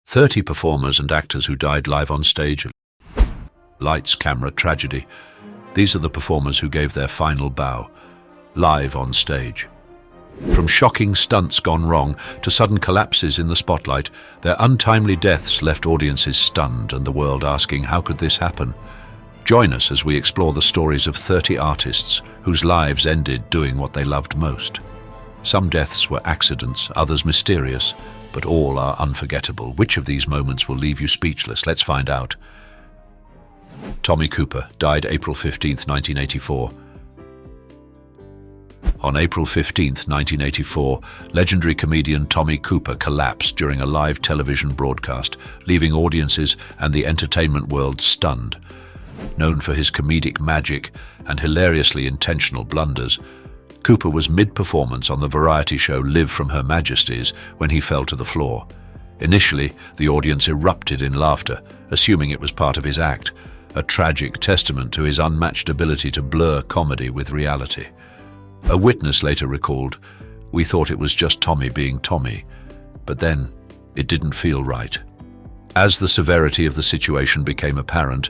30 performers and actors who died live on stage. Lights, camera, tragedy. These are the performers who gave their final bow, live on stage. From shocking stunts gone wrong to sudden collapses in the spotlight, their untimely deaths left audiences stunned and the world asking, how could this happen? Join us as we explore the stories of 30 artists whose lives ended doing what they loved most. Some deaths were accidents, others mysterious, but all are unforgettable. Which of these moments will leave you speechless? Let's find out. Tommy Cooper died April 15, 1984. On April 15, 1984, legendary comedian Tommy Cooper collapsed during a live television broadcast, leaving audiences and the entertainment world stunned. Known for his comedic magic and hilariously intentional blunders, Cooper was mid-performance on the variety show Live from Her Majesty's when he fell to the floor. Initially, the audience erupted in laughter, assuming it was part of his act, a tragic testament to his unmatched ability to blur comedy with reality. A witness later recalled, "We thought it was just Tommy being Tommy, but then it didn't feel right." As the severity of the situation became apparent,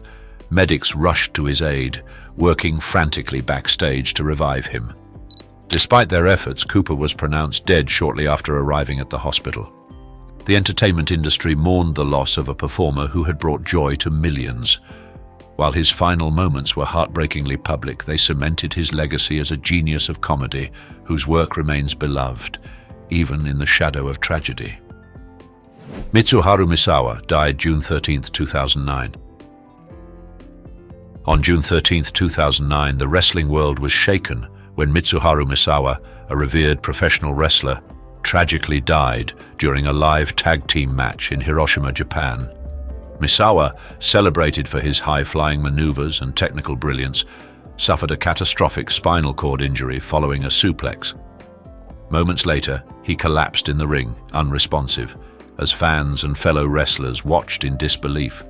medics rushed to his aid, working frantically backstage to revive him. Despite their efforts, Cooper was pronounced dead shortly after arriving at the hospital. The entertainment industry mourned the loss of a performer who had brought joy to millions. While his final moments were heartbreakingly public, they cemented his legacy as a genius of comedy whose work remains beloved, even in the shadow of tragedy. Mitsuharu Misawa died June 13, 2009. On June 13, 2009, the wrestling world was shaken when Mitsuharu Misawa, a revered professional wrestler, tragically died during a live tag team match in Hiroshima, Japan. Misawa, celebrated for his high-flying maneuvers and technical brilliance, suffered a catastrophic spinal cord injury following a suplex. Moments later, he collapsed in the ring, unresponsive, as fans and fellow wrestlers watched in disbelief.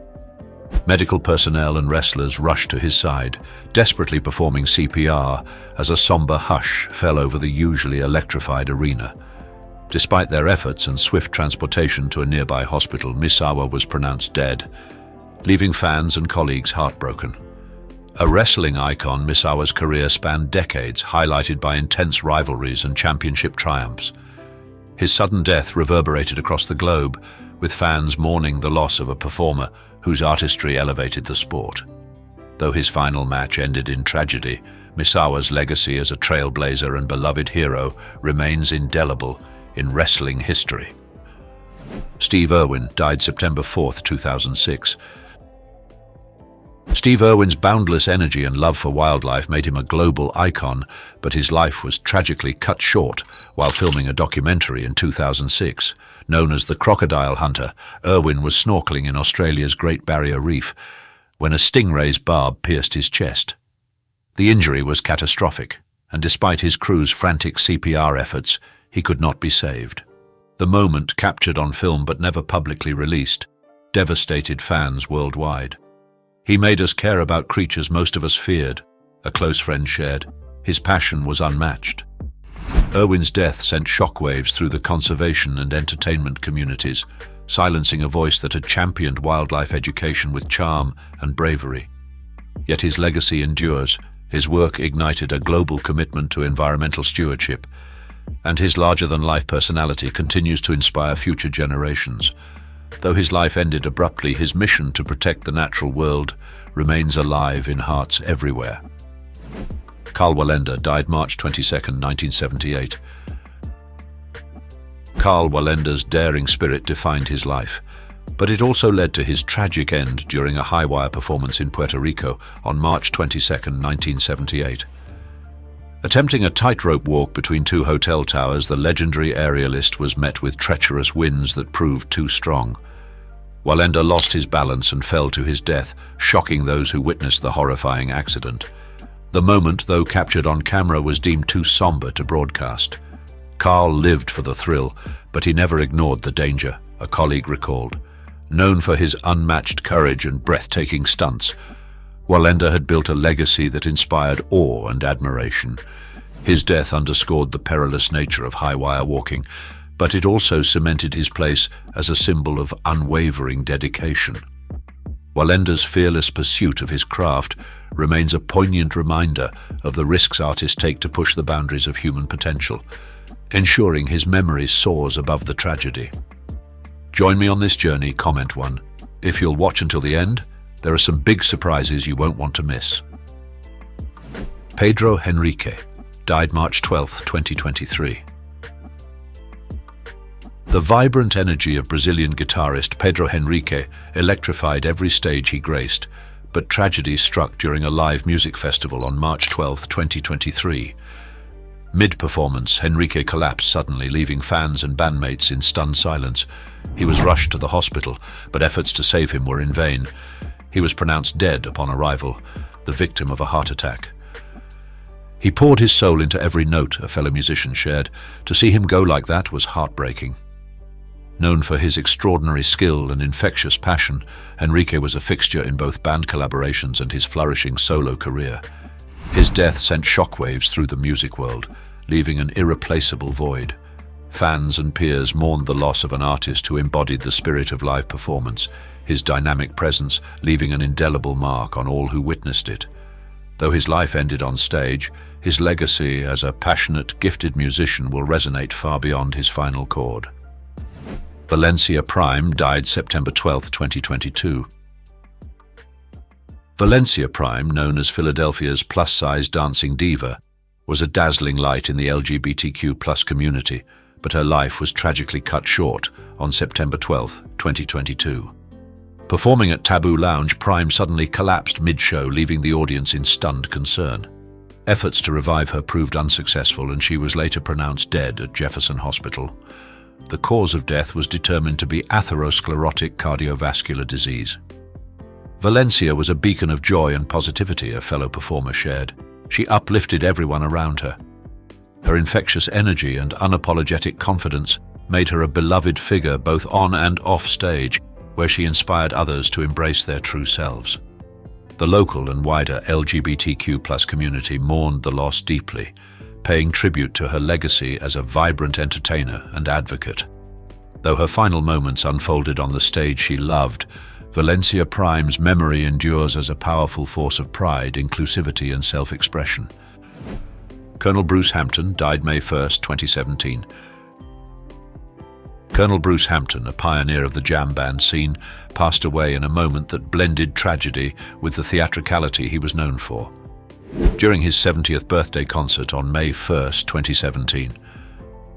Medical personnel and wrestlers rushed to his side, desperately performing CPR as a somber hush fell over the usually electrified arena. Despite their efforts and swift transportation to a nearby hospital, Misawa was pronounced dead, leaving fans and colleagues heartbroken. A wrestling icon, Misawa's career spanned decades, highlighted by intense rivalries and championship triumphs. His sudden death reverberated across the globe, with fans mourning the loss of a performer whose artistry elevated the sport. Though his final match ended in tragedy, Misawa's legacy as a trailblazer and beloved hero remains indelible in wrestling history. Steve Irwin died September 4, 2006. Steve Irwin's boundless energy and love for wildlife made him a global icon, but his life was tragically cut short while filming a documentary in 2006. Known as the Crocodile Hunter, Irwin was snorkeling in Australia's Great Barrier Reef when a stingray's barb pierced his chest. The injury was catastrophic, and despite his crew's frantic CPR efforts, he could not be saved. The moment, captured on film but never publicly released, devastated fans worldwide. "He made us care about creatures most of us feared," a close friend shared. "His passion was unmatched." Irwin's death sent shockwaves through the conservation and entertainment communities, silencing a voice that had championed wildlife education with charm and bravery. Yet his legacy endures. His work ignited a global commitment to environmental stewardship, and his larger-than-life personality continues to inspire future generations. Though his life ended abruptly, his mission to protect the natural world remains alive in hearts everywhere. Karl Wallender died March 22, 1978. Karl Wallender's daring spirit defined his life, but it also led to his tragic end during a high-wire performance in Puerto Rico on March 22, 1978. Attempting a tightrope walk between two hotel towers, the legendary aerialist was met with treacherous winds that proved too strong. Wallender lost his balance and fell to his death, shocking those who witnessed the horrifying accident. The moment, though captured on camera, was deemed too somber to broadcast. Karl lived for the thrill, but he never ignored the danger, a colleague recalled. Known for his unmatched courage and breathtaking stunts, Wallender had built a legacy that inspired awe and admiration. His death underscored the perilous nature of high-wire walking, but it also cemented his place as a symbol of unwavering dedication. Wallender's fearless pursuit of his craft remains a poignant reminder of the risks artists take to push the boundaries of human potential, ensuring his memory soars above the tragedy. Join me on this journey, comment one. If you'll watch until the end, there are some big surprises you won't want to miss. Pedro Henrique died March 12, 2023. The vibrant energy of Brazilian guitarist Pedro Henrique electrified every stage he graced, but tragedy struck during a live music festival on March 12, 2023. Mid-performance, Henrique collapsed suddenly, leaving fans and bandmates in stunned silence. He was rushed to the hospital, but efforts to save him were in vain. He was pronounced dead upon arrival, the victim of a heart attack. He poured his soul into every note, a fellow musician shared. To see him go like that was heartbreaking. Known for his extraordinary skill and infectious passion, Henrique was a fixture in both band collaborations and his flourishing solo career. His death sent shockwaves through the music world, leaving an irreplaceable void. Fans and peers mourned the loss of an artist who embodied the spirit of live performance, his dynamic presence leaving an indelible mark on all who witnessed it. Though his life ended on stage, his legacy as a passionate, gifted musician will resonate far beyond his final chord. Valencia Prime died September 12, 2022. Valencia Prime, known as Philadelphia's plus-size dancing diva, was a dazzling light in the LGBTQ+ community, but her life was tragically cut short on September 12, 2022. Performing at Taboo Lounge, Prime suddenly collapsed mid-show, leaving the audience in stunned concern. Efforts to revive her proved unsuccessful, and she was later pronounced dead at Jefferson Hospital. The cause of death was determined to be atherosclerotic cardiovascular disease. Valencia was a beacon of joy and positivity, a fellow performer shared. She uplifted everyone around her. Her infectious energy and unapologetic confidence made her a beloved figure both on and off stage, where she inspired others to embrace their true selves. The local and wider LGBTQ+ community mourned the loss deeply, paying tribute to her legacy as a vibrant entertainer and advocate. Though her final moments unfolded on the stage she loved, Valencia Prime's memory endures as a powerful force of pride, inclusivity, and self-expression. Colonel Bruce Hampton died May 1, 2017. Colonel Bruce Hampton, a pioneer of the jam band scene, passed away in a moment that blended tragedy with the theatricality he was known for. During his 70th birthday concert on May 1, 2017,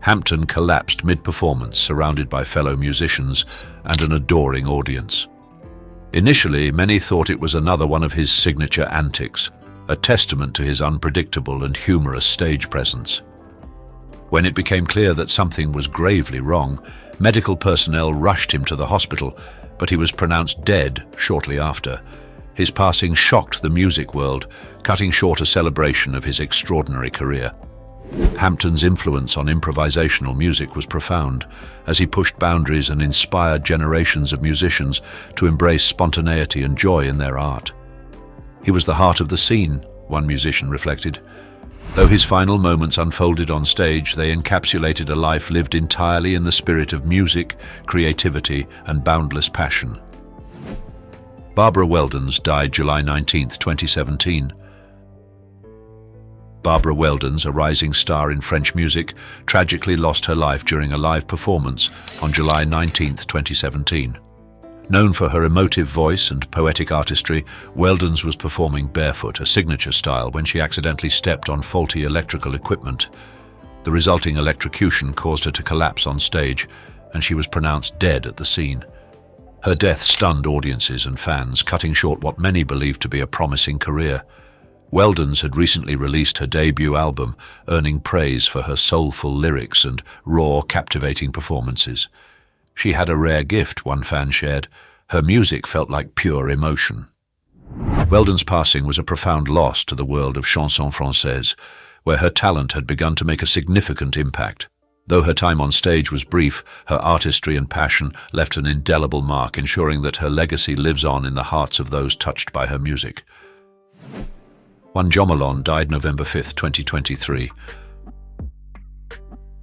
Hampton collapsed mid-performance, surrounded by fellow musicians and an adoring audience. Initially, many thought it was another one of his signature antics, a testament to his unpredictable and humorous stage presence. When it became clear that something was gravely wrong, medical personnel rushed him to the hospital, but he was pronounced dead shortly after. His passing shocked the music world, cutting short a celebration of his extraordinary career. Hampton's influence on improvisational music was profound, as he pushed boundaries and inspired generations of musicians to embrace spontaneity and joy in their art. He was the heart of the scene, one musician reflected. Though his final moments unfolded on stage, they encapsulated a life lived entirely in the spirit of music, creativity, and boundless passion. Barbara Weldons died July 19, 2017. Barbara Weldons, a rising star in French music, tragically lost her life during a live performance on July 19, 2017. Known for her emotive voice and poetic artistry, Weldons was performing barefoot, a signature style, when she accidentally stepped on faulty electrical equipment. The resulting electrocution caused her to collapse on stage, and she was pronounced dead at the scene. Her death stunned audiences and fans, cutting short what many believed to be a promising career. Weldons had recently released her debut album, earning praise for her soulful lyrics and raw, captivating performances. She had a rare gift, one fan shared. Her music felt like pure emotion. Weldon's passing was a profound loss to the world of chanson française, where her talent had begun to make a significant impact. Though her time on stage was brief, her artistry and passion left an indelible mark, ensuring that her legacy lives on in the hearts of those touched by her music. Juan Jomelon died November 5, 2023.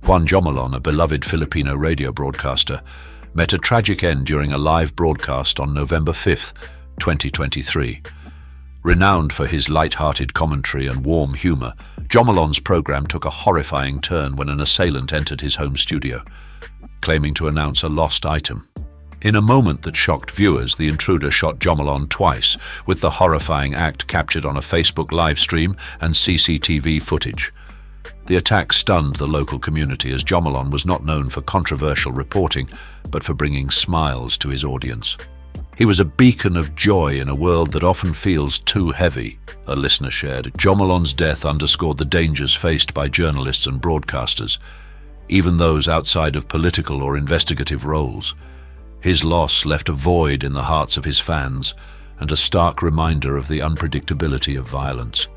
Juan Jomalon, a beloved Filipino radio broadcaster, met a tragic end during a live broadcast on November 5, 2023. Renowned for his light-hearted commentary and warm humor, Jomalon's program took a horrifying turn when an assailant entered his home studio, claiming to announce a lost item. In a moment that shocked viewers, the intruder shot Jomalon twice, with the horrifying act captured on a Facebook live stream and CCTV footage. The attack stunned the local community, as Jomalon was not known for controversial reporting, but for bringing smiles to his audience. He was a beacon of joy in a world that often feels too heavy, a listener shared. Jomalon's death underscored the dangers faced by journalists and broadcasters, even those outside of political or investigative roles. His loss left a void in the hearts of his fans and a stark reminder of the unpredictability of violence.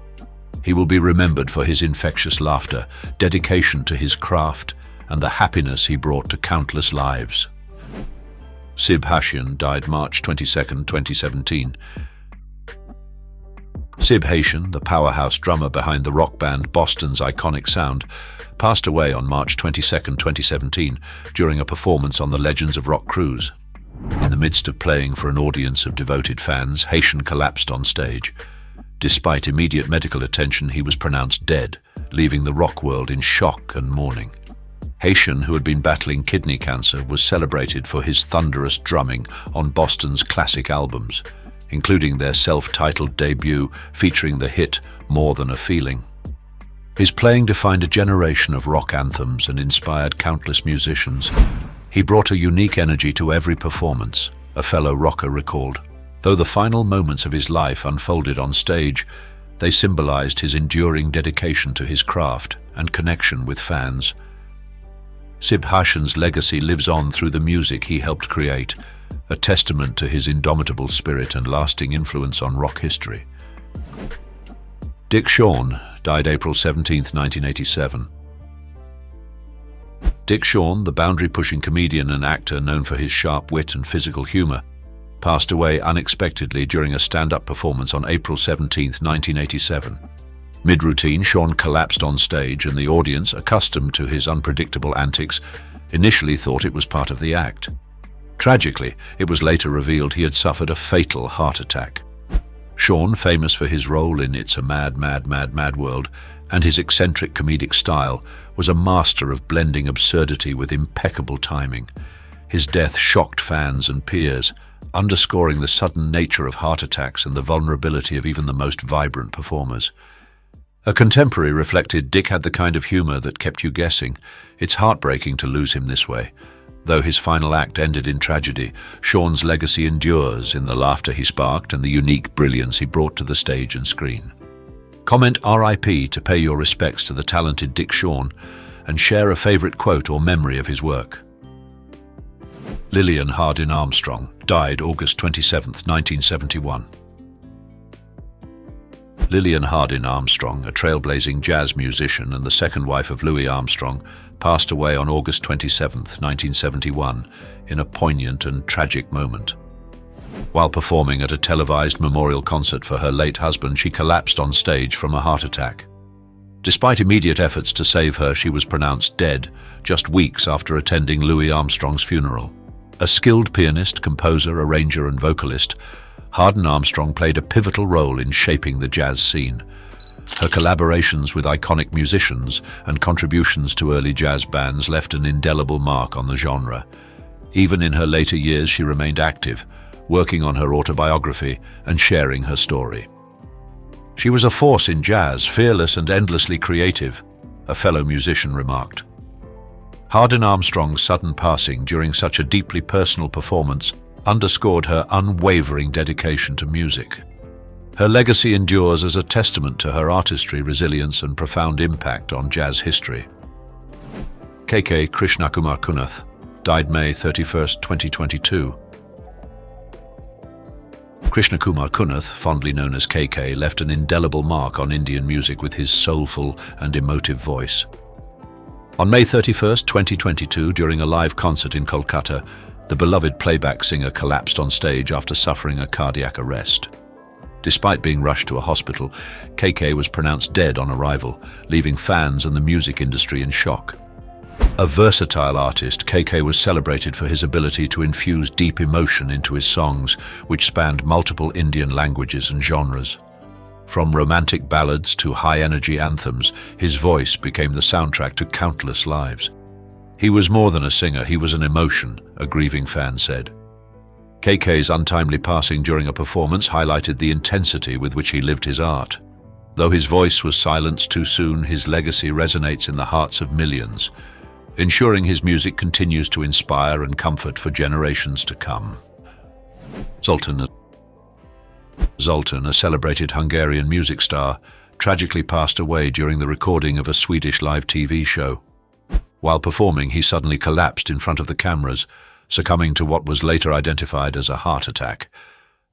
He will be remembered for his infectious laughter, dedication to his craft, and the happiness he brought to countless lives. Sib Haitian died March 22, 2017. Sib Haitian, the powerhouse drummer behind the rock band Boston's iconic sound, passed away on March 22, 2017, during a performance on the Legends of Rock cruise. In the midst of playing for an audience of devoted fans, Haitian collapsed on stage. Despite immediate medical attention, he was pronounced dead, leaving the rock world in shock and mourning. Haitian, who had been battling kidney cancer, was celebrated for his thunderous drumming on Boston's classic albums, including their self-titled debut featuring the hit More Than a Feeling. His playing defined a generation of rock anthems and inspired countless musicians. He brought a unique energy to every performance, a fellow rocker recalled. Though the final moments of his life unfolded on stage, they symbolized his enduring dedication to his craft and connection with fans. Sib Haitian's legacy lives on through the music he helped create, a testament to his indomitable spirit and lasting influence on rock history. Dick Shawn died April 17, 1987. Dick Shawn, the boundary-pushing comedian and actor known for his sharp wit and physical humor, passed away unexpectedly during a stand-up performance on April 17, 1987. Mid-routine, Shawn collapsed on stage, and the audience, accustomed to his unpredictable antics, initially thought it was part of the act. Tragically, it was later revealed he had suffered a fatal heart attack. Shawn, famous for his role in It's a Mad, Mad, Mad, Mad World and his eccentric comedic style, was a master of blending absurdity with impeccable timing. His death shocked fans and peers, underscoring the sudden nature of heart attacks and the vulnerability of even the most vibrant performers. A contemporary reflected, "Dick had the kind of humor that kept you guessing. It's heartbreaking to lose him this way." Though his final act ended in tragedy, Shawn's legacy endures in the laughter he sparked and the unique brilliance he brought to the stage and screen. Comment RIP to pay your respects to the talented Dick Shawn and share a favorite quote or memory of his work. Lillian Hardin Armstrong died August 27, 1971. Lillian Hardin Armstrong, a trailblazing jazz musician and the second wife of Louis Armstrong, passed away on August 27, 1971, in a poignant and tragic moment. While performing at a televised memorial concert for her late husband, she collapsed on stage from a heart attack. Despite immediate efforts to save her, she was pronounced dead just weeks after attending Louis Armstrong's funeral. A skilled pianist, composer, arranger, and vocalist, Hardin Armstrong played a pivotal role in shaping the jazz scene. Her collaborations with iconic musicians and contributions to early jazz bands left an indelible mark on the genre. Even in her later years, she remained active, working on her autobiography and sharing her story. "She was a force in jazz, fearless and endlessly creative," a fellow musician remarked. Hardin Armstrong's sudden passing during such a deeply personal performance underscored her unwavering dedication to music. Her legacy endures as a testament to her artistry, resilience, and profound impact on jazz history. K.K. Krishnakumar Kunath died May 31, 2022. Krishnakumar Kunath, fondly known as KK, left an indelible mark on Indian music with his soulful and emotive voice. On May 31, 2022, during a live concert in Kolkata, the beloved playback singer collapsed on stage after suffering a cardiac arrest. Despite being rushed to a hospital, KK was pronounced dead on arrival, leaving fans and the music industry in shock. A versatile artist, KK was celebrated for his ability to infuse deep emotion into his songs, which spanned multiple Indian languages and genres. From romantic ballads to high-energy anthems, his voice became the soundtrack to countless lives. He was more than a singer, he was an emotion, a grieving fan said. KK's untimely passing during a performance highlighted the intensity with which he lived his art. Though his voice was silenced too soon, his legacy resonates in the hearts of millions, ensuring his music continues to inspire and comfort for generations to come. Zoltan, a celebrated Hungarian music star, tragically passed away during the recording of a Swedish live TV show. While performing, he suddenly collapsed in front of the cameras, succumbing to what was later identified as a heart attack.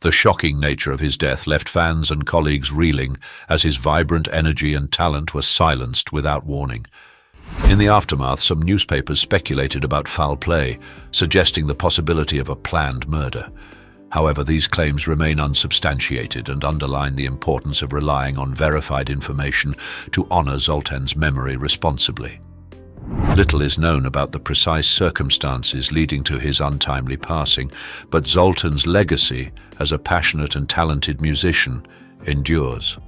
The shocking nature of his death left fans and colleagues reeling as his vibrant energy and talent were silenced without warning. In the aftermath, some newspapers speculated about foul play, suggesting the possibility of a planned murder. However, these claims remain unsubstantiated and underline the importance of relying on verified information to honor Zoltan's memory responsibly. Little is known about the precise circumstances leading to his untimely passing, but Zoltan's legacy as a passionate and talented musician endures.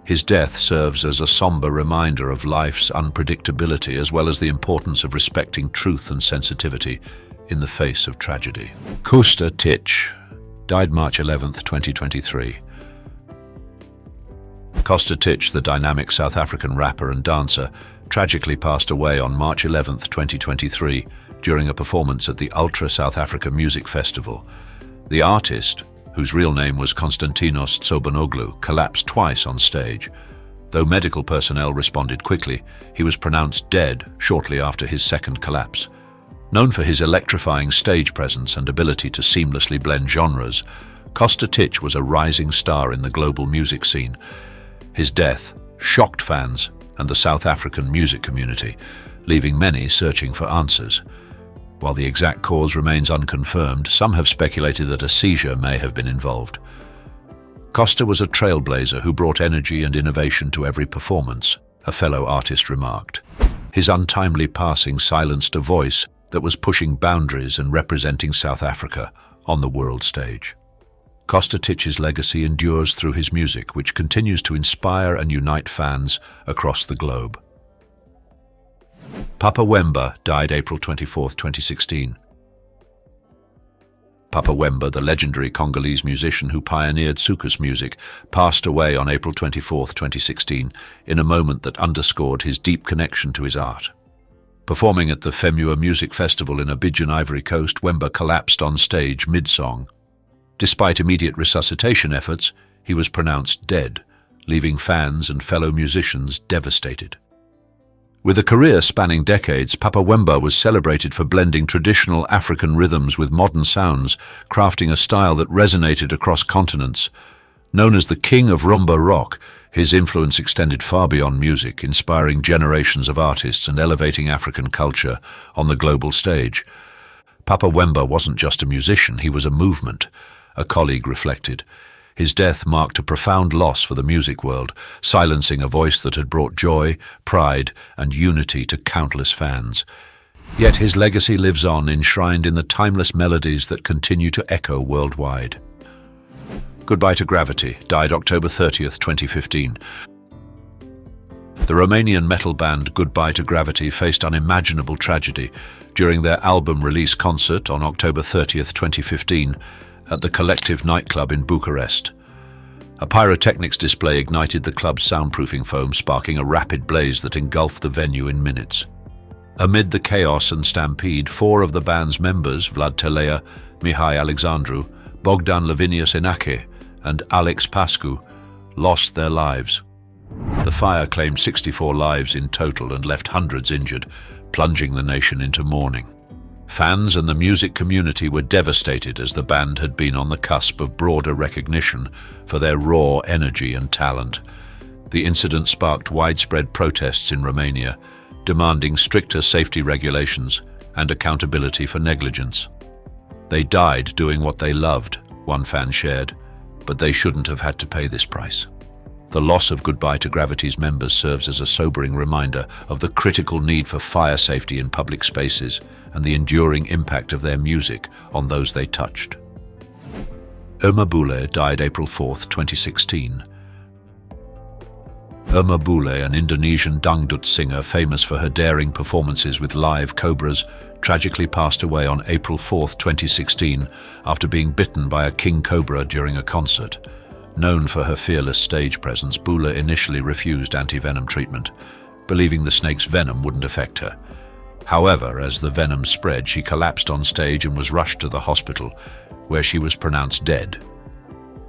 His death serves as a somber reminder of life's unpredictability as well as the importance of respecting truth and sensitivity in the face of tragedy. Kosta Tich died March 11, 2023. Kosta Tich, the dynamic South African rapper and dancer, tragically passed away on March 11, 2023, during a performance at the Ultra South Africa Music Festival. The artist, whose real name was Konstantinos Tsobonoglu, collapsed twice on stage. Though medical personnel responded quickly, he was pronounced dead shortly after his second collapse. Known for his electrifying stage presence and ability to seamlessly blend genres, Kosta Tich was a rising star in the global music scene. His death shocked fans and the South African music community, leaving many searching for answers. While the exact cause remains unconfirmed, some have speculated that a seizure may have been involved. Kosta was a trailblazer who brought energy and innovation to every performance, a fellow artist remarked. His untimely passing silenced a voice that was pushing boundaries and representing South Africa on the world stage. Kosta Tich's legacy endures through his music, which continues to inspire and unite fans across the globe. Papa Wemba died April 24, 2016. Papa Wemba, the legendary Congolese musician who pioneered soukous music, passed away on April 24, 2016, in a moment that underscored his deep connection to his art. Performing at the Femua Music Festival in Abidjan, Ivory Coast, Wemba collapsed on stage mid-song. Despite immediate resuscitation efforts, he was pronounced dead, leaving fans and fellow musicians devastated. With a career spanning decades, Papa Wemba was celebrated for blending traditional African rhythms with modern sounds, crafting a style that resonated across continents. Known as the King of Rumba Rock, his influence extended far beyond music, inspiring generations of artists and elevating African culture on the global stage. Papa Wemba wasn't just a musician, he was a movement, a colleague reflected. His death marked a profound loss for the music world, silencing a voice that had brought joy, pride, and unity to countless fans. Yet his legacy lives on, enshrined in the timeless melodies that continue to echo worldwide. Goodbye to Gravity died October 30th, 2015. The Romanian metal band Goodbye to Gravity faced unimaginable tragedy during their album release concert on October 30th, 2015, at the Collective nightclub in Bucharest. A pyrotechnics display ignited the club's soundproofing foam, sparking a rapid blaze that engulfed the venue in minutes. Amid the chaos and stampede, 4 of the band's members, Vlad Telea, Mihai Alexandru, Bogdan Lavinius Enache, and Alex Pascu, lost their lives. The fire claimed 64 lives in total and left hundreds injured, plunging the nation into mourning. Fans and the music community were devastated as the band had been on the cusp of broader recognition for their raw energy and talent. The incident sparked widespread protests in Romania, demanding stricter safety regulations and accountability for negligence. They died doing what they loved, one fan shared, but they shouldn't have had to pay this price. The loss of Goodbye to Gravity's members serves as a sobering reminder of the critical need for fire safety in public spaces and the enduring impact of their music on those they touched. Irma Bule died April 4, 2016. Irma Bule, an Indonesian dangdut singer famous for her daring performances with live cobras, tragically passed away on April 4, 2016 after being bitten by a king cobra during a concert. Known for her fearless stage presence, Bule initially refused anti-venom treatment, believing the snake's venom wouldn't affect her. However, as the venom spread, she collapsed on stage and was rushed to the hospital, where she was pronounced dead.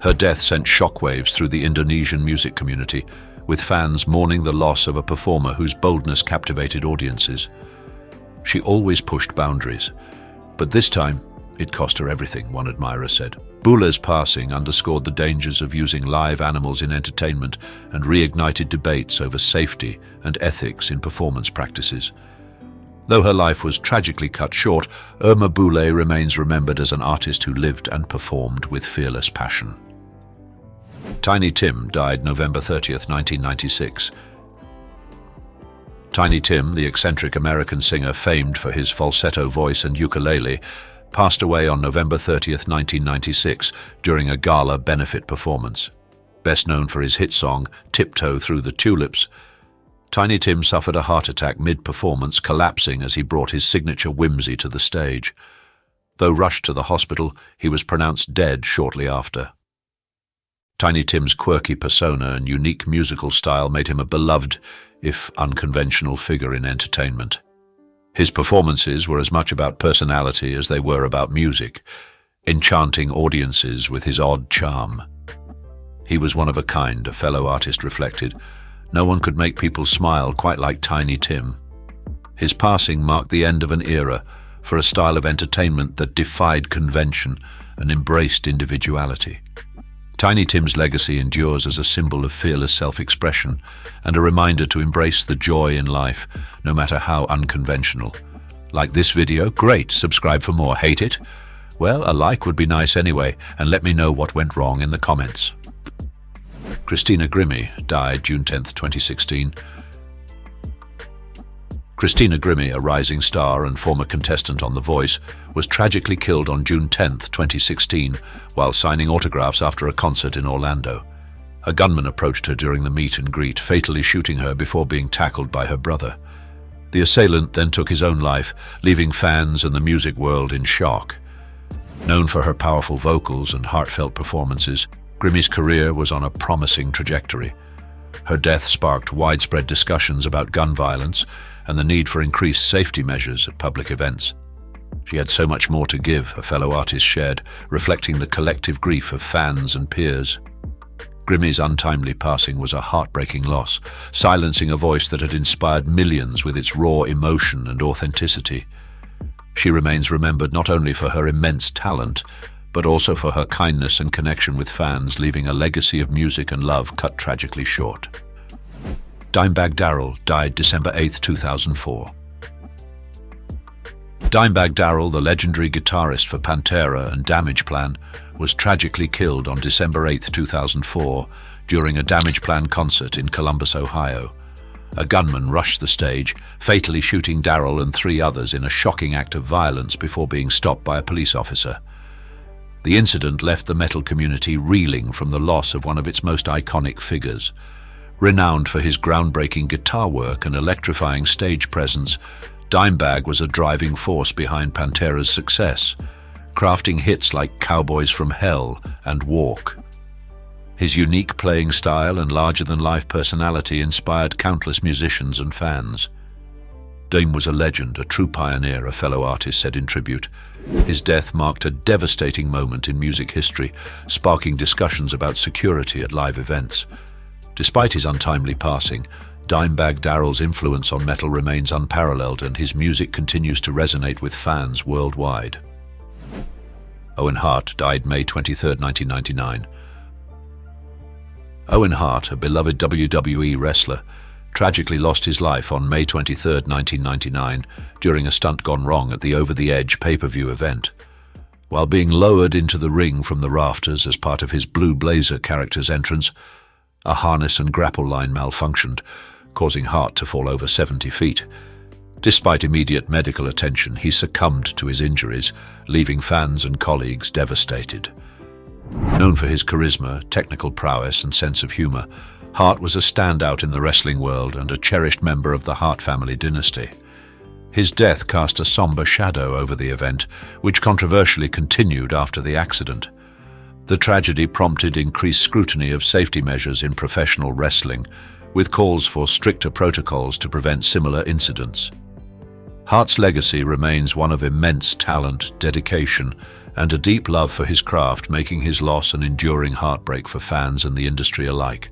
Her death sent shockwaves through the Indonesian music community, with fans mourning the loss of a performer whose boldness captivated audiences. She always pushed boundaries, but this time it cost her everything, one admirer said. Bule's passing underscored the dangers of using live animals in entertainment and reignited debates over safety and ethics in performance practices. Though her life was tragically cut short, Irma Bule remains remembered as an artist who lived and performed with fearless passion. Tiny Tim died November 30, 1996. Tiny Tim, the eccentric American singer famed for his falsetto voice and ukulele, passed away on November 30, 1996, during a gala benefit performance. Best known for his hit song, Tiptoe Through the Tulips, Tiny Tim suffered a heart attack mid-performance, collapsing as he brought his signature whimsy to the stage. Though rushed to the hospital, he was pronounced dead shortly after. Tiny Tim's quirky persona and unique musical style made him a beloved, if unconventional, figure in entertainment. His performances were as much about personality as they were about music, enchanting audiences with his odd charm. He was one of a kind, a fellow artist reflected. No one could make people smile quite like Tiny Tim. His passing marked the end of an era for a style of entertainment that defied convention and embraced individuality. Tiny Tim's legacy endures as a symbol of fearless self-expression and a reminder to embrace the joy in life, no matter how unconventional. Like this video? Great! Subscribe for more. Hate it? Well, a like would be nice anyway, and let me know what went wrong in the comments. Christina Grimmie died June 10, 2016. Christina Grimmie, a rising star and former contestant on The Voice, was tragically killed on June 10, 2016, while signing autographs after a concert in Orlando. A gunman approached her during the meet and greet, fatally shooting her before being tackled by her brother. The assailant then took his own life, leaving fans and the music world in shock. Known for her powerful vocals and heartfelt performances, Grimmie's career was on a promising trajectory. Her death sparked widespread discussions about gun violence and the need for increased safety measures at public events. She had so much more to give, a fellow artist shared, reflecting the collective grief of fans and peers. Grimmie's untimely passing was a heartbreaking loss, silencing a voice that had inspired millions with its raw emotion and authenticity. She remains remembered not only for her immense talent, but also for her kindness and connection with fans, leaving a legacy of music and love cut tragically short. Dimebag Darrell died December 8, 2004. Dimebag Darrell, the legendary guitarist for Pantera and Damageplan, was tragically killed on December 8, 2004, during a Damageplan concert in Columbus, Ohio. A gunman rushed the stage, fatally shooting Darrell and 3 others in a shocking act of violence before being stopped by a police officer. The incident left the metal community reeling from the loss of one of its most iconic figures. Renowned for his groundbreaking guitar work and electrifying stage presence, Dimebag was a driving force behind Pantera's success, crafting hits like Cowboys from Hell and Walk. His unique playing style and larger-than-life personality inspired countless musicians and fans. Dame was a legend, a true pioneer, a fellow artist said in tribute. His death marked a devastating moment in music history, sparking discussions about security at live events. Despite his untimely passing, Dimebag Darrell's influence on metal remains unparalleled, and his music continues to resonate with fans worldwide. Owen Hart died May 23, 1999. Owen Hart, a beloved WWE wrestler, tragically lost his life on May 23, 1999, during a stunt gone wrong at the Over the Edge pay-per-view event. While being lowered into the ring from the rafters as part of his Blue Blazer character's entrance, A harness and grapple line malfunctioned, causing Hart to fall over 70 feet. Despite immediate medical attention, he succumbed to his injuries, leaving fans and colleagues devastated. Known for his charisma, technical prowess, and sense of humor, Hart was a standout in the wrestling world and a cherished member of the Hart family dynasty. His death cast a somber shadow over the event, which controversially continued after the accident. The tragedy prompted increased scrutiny of safety measures in professional wrestling, with calls for stricter protocols to prevent similar incidents. Hart's legacy remains one of immense talent, dedication, and a deep love for his craft, making his loss an enduring heartbreak for fans and the industry alike.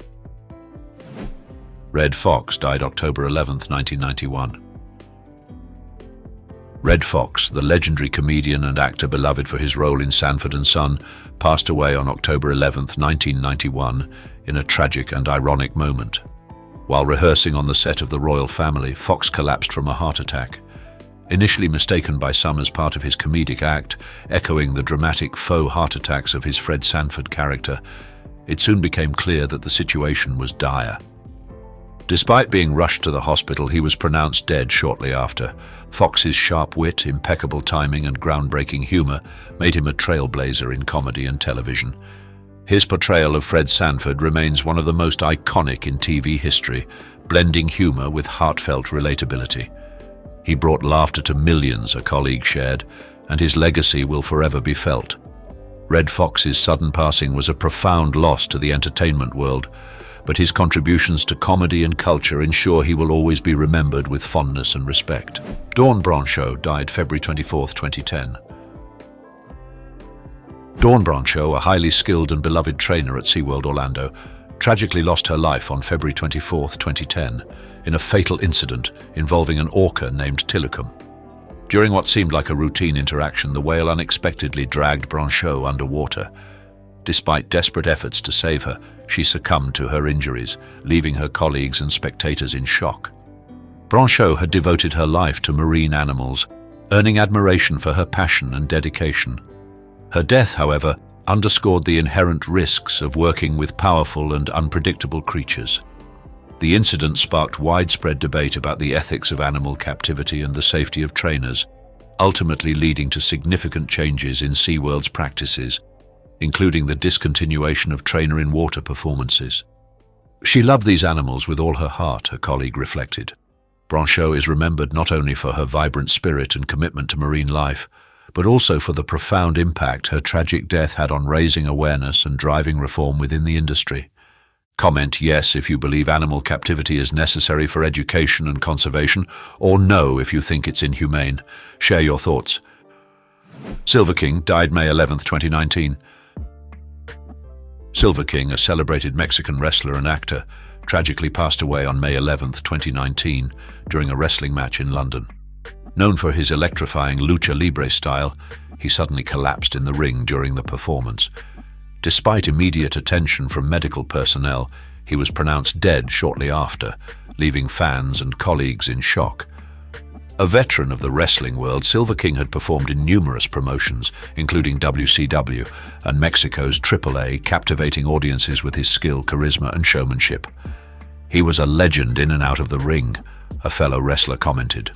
Redd Foxx died October 11, 1991. Redd Foxx, the legendary comedian and actor beloved for his role in Sanford and Son, passed away on October 11, 1991, in a tragic and ironic moment. While rehearsing on the set of The Royal Family, Foxx collapsed from a heart attack. Initially mistaken by some as part of his comedic act, echoing the dramatic faux heart attacks of his Fred Sanford character, it soon became clear that the situation was dire. Despite being rushed to the hospital, he was pronounced dead shortly after. Fox's sharp wit, impeccable timing, and groundbreaking humor made him a trailblazer in comedy and television. His portrayal of Fred Sanford remains one of the most iconic in TV history, blending humor with heartfelt relatability. He brought laughter to millions, a colleague shared, and his legacy will forever be felt. Redd Foxx's sudden passing was a profound loss to the entertainment world, but his contributions to comedy and culture ensure he will always be remembered with fondness and respect. Dawn Broncho died February 24, 2010. Dawn Broncho, a highly skilled and beloved trainer at SeaWorld Orlando, tragically lost her life on February 24, 2010, in a fatal incident involving an orca named Tilikum. During what seemed like a routine interaction, the whale unexpectedly dragged Broncho underwater. Despite desperate efforts to save her, she succumbed to her injuries, leaving her colleagues and spectators in shock. Broncho had devoted her life to marine animals, earning admiration for her passion and dedication. Her death, however, underscored the inherent risks of working with powerful and unpredictable creatures. The incident sparked widespread debate about the ethics of animal captivity and the safety of trainers, ultimately leading to significant changes in SeaWorld's practices, including the discontinuation of trainer-in-water performances. She loved these animals with all her heart, her colleague reflected. Broncho is remembered not only for her vibrant spirit and commitment to marine life, but also for the profound impact her tragic death had on raising awareness and driving reform within the industry. Comment yes if you believe animal captivity is necessary for education and conservation, or no if you think it's inhumane. Share your thoughts. Silver King died May 11, 2019. Silver King, a celebrated Mexican wrestler and actor, tragically passed away on May 11, 2019, during a wrestling match in London. Known for his electrifying lucha libre style, he suddenly collapsed in the ring during the performance. Despite immediate attention from medical personnel, he was pronounced dead shortly after, leaving fans and colleagues in shock. A veteran of the wrestling world, Silver King had performed in numerous promotions, including WCW and Mexico's AAA, captivating audiences with his skill, charisma, and showmanship. He was a legend in and out of the ring, a fellow wrestler commented.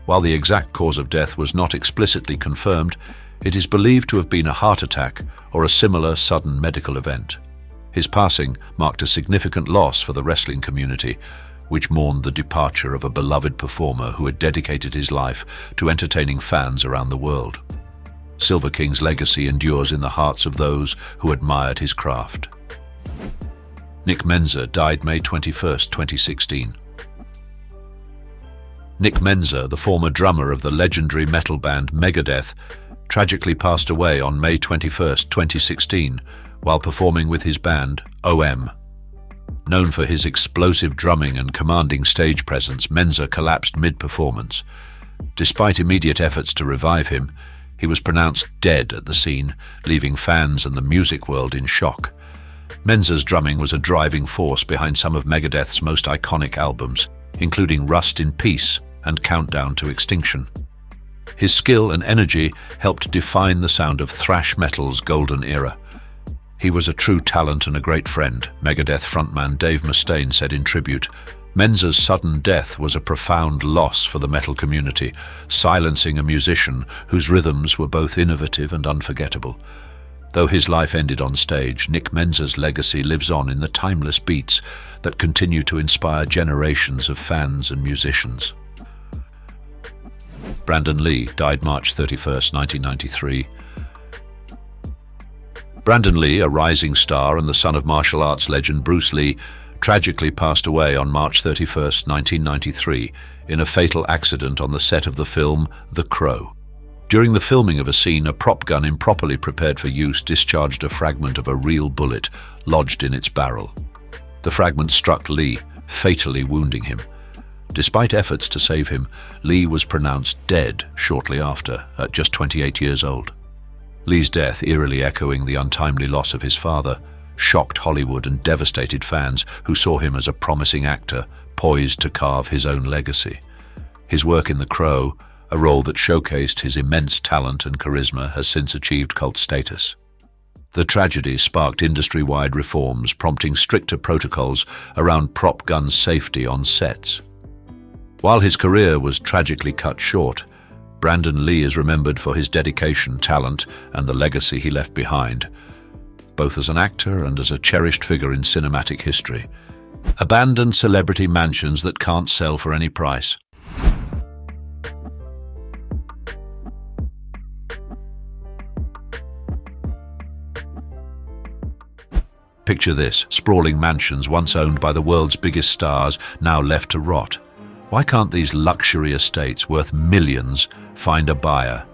While the exact cause of death was not explicitly confirmed, it is believed to have been a heart attack or a similar sudden medical event. His passing marked a significant loss for the wrestling community, which mourned the departure of a beloved performer who had dedicated his life to entertaining fans around the world. Silver King's legacy endures in the hearts of those who admired his craft. Nick Menza died May 21, 2016. Nick Menza, the former drummer of the legendary metal band Megadeth, tragically passed away on May 21, 2016, while performing with his band, OM. Known for his explosive drumming and commanding stage presence, Menza collapsed mid-performance. Despite immediate efforts to revive him, he was pronounced dead at the scene, leaving fans and the music world in shock. Menza's drumming was a driving force behind some of Megadeth's most iconic albums, including Rust in Peace and Countdown to Extinction. His skill and energy helped define the sound of thrash metal's golden era. He was a true talent and a great friend, Megadeth frontman Dave Mustaine said in tribute. Menza's sudden death was a profound loss for the metal community, silencing a musician whose rhythms were both innovative and unforgettable. Though his life ended on stage, Nick Menza's legacy lives on in the timeless beats that continue to inspire generations of fans and musicians. Brandon Lee died March 31st, 1993. Brandon Lee, a rising star and the son of martial arts legend Bruce Lee, tragically passed away on March 31st, 1993, in a fatal accident on the set of the film The Crow. During the filming of a scene, a prop gun improperly prepared for use discharged a fragment of a real bullet lodged in its barrel. The fragment struck Lee, fatally wounding him. Despite efforts to save him, Lee was pronounced dead shortly after, at just 28 years old. Lee's death, eerily echoing the untimely loss of his father, shocked Hollywood and devastated fans who saw him as a promising actor poised to carve his own legacy. His work in The Crow, a role that showcased his immense talent and charisma, has since achieved cult status. The tragedy sparked industry-wide reforms, prompting stricter protocols around prop gun safety on sets. While his career was tragically cut short, Brandon Lee is remembered for his dedication, talent, and the legacy he left behind, both as an actor and as a cherished figure in cinematic history. Abandoned celebrity mansions that can't sell for any price. Picture this: sprawling mansions once owned by the world's biggest stars, now left to rot. Why can't these luxury estates worth millions find a buyer?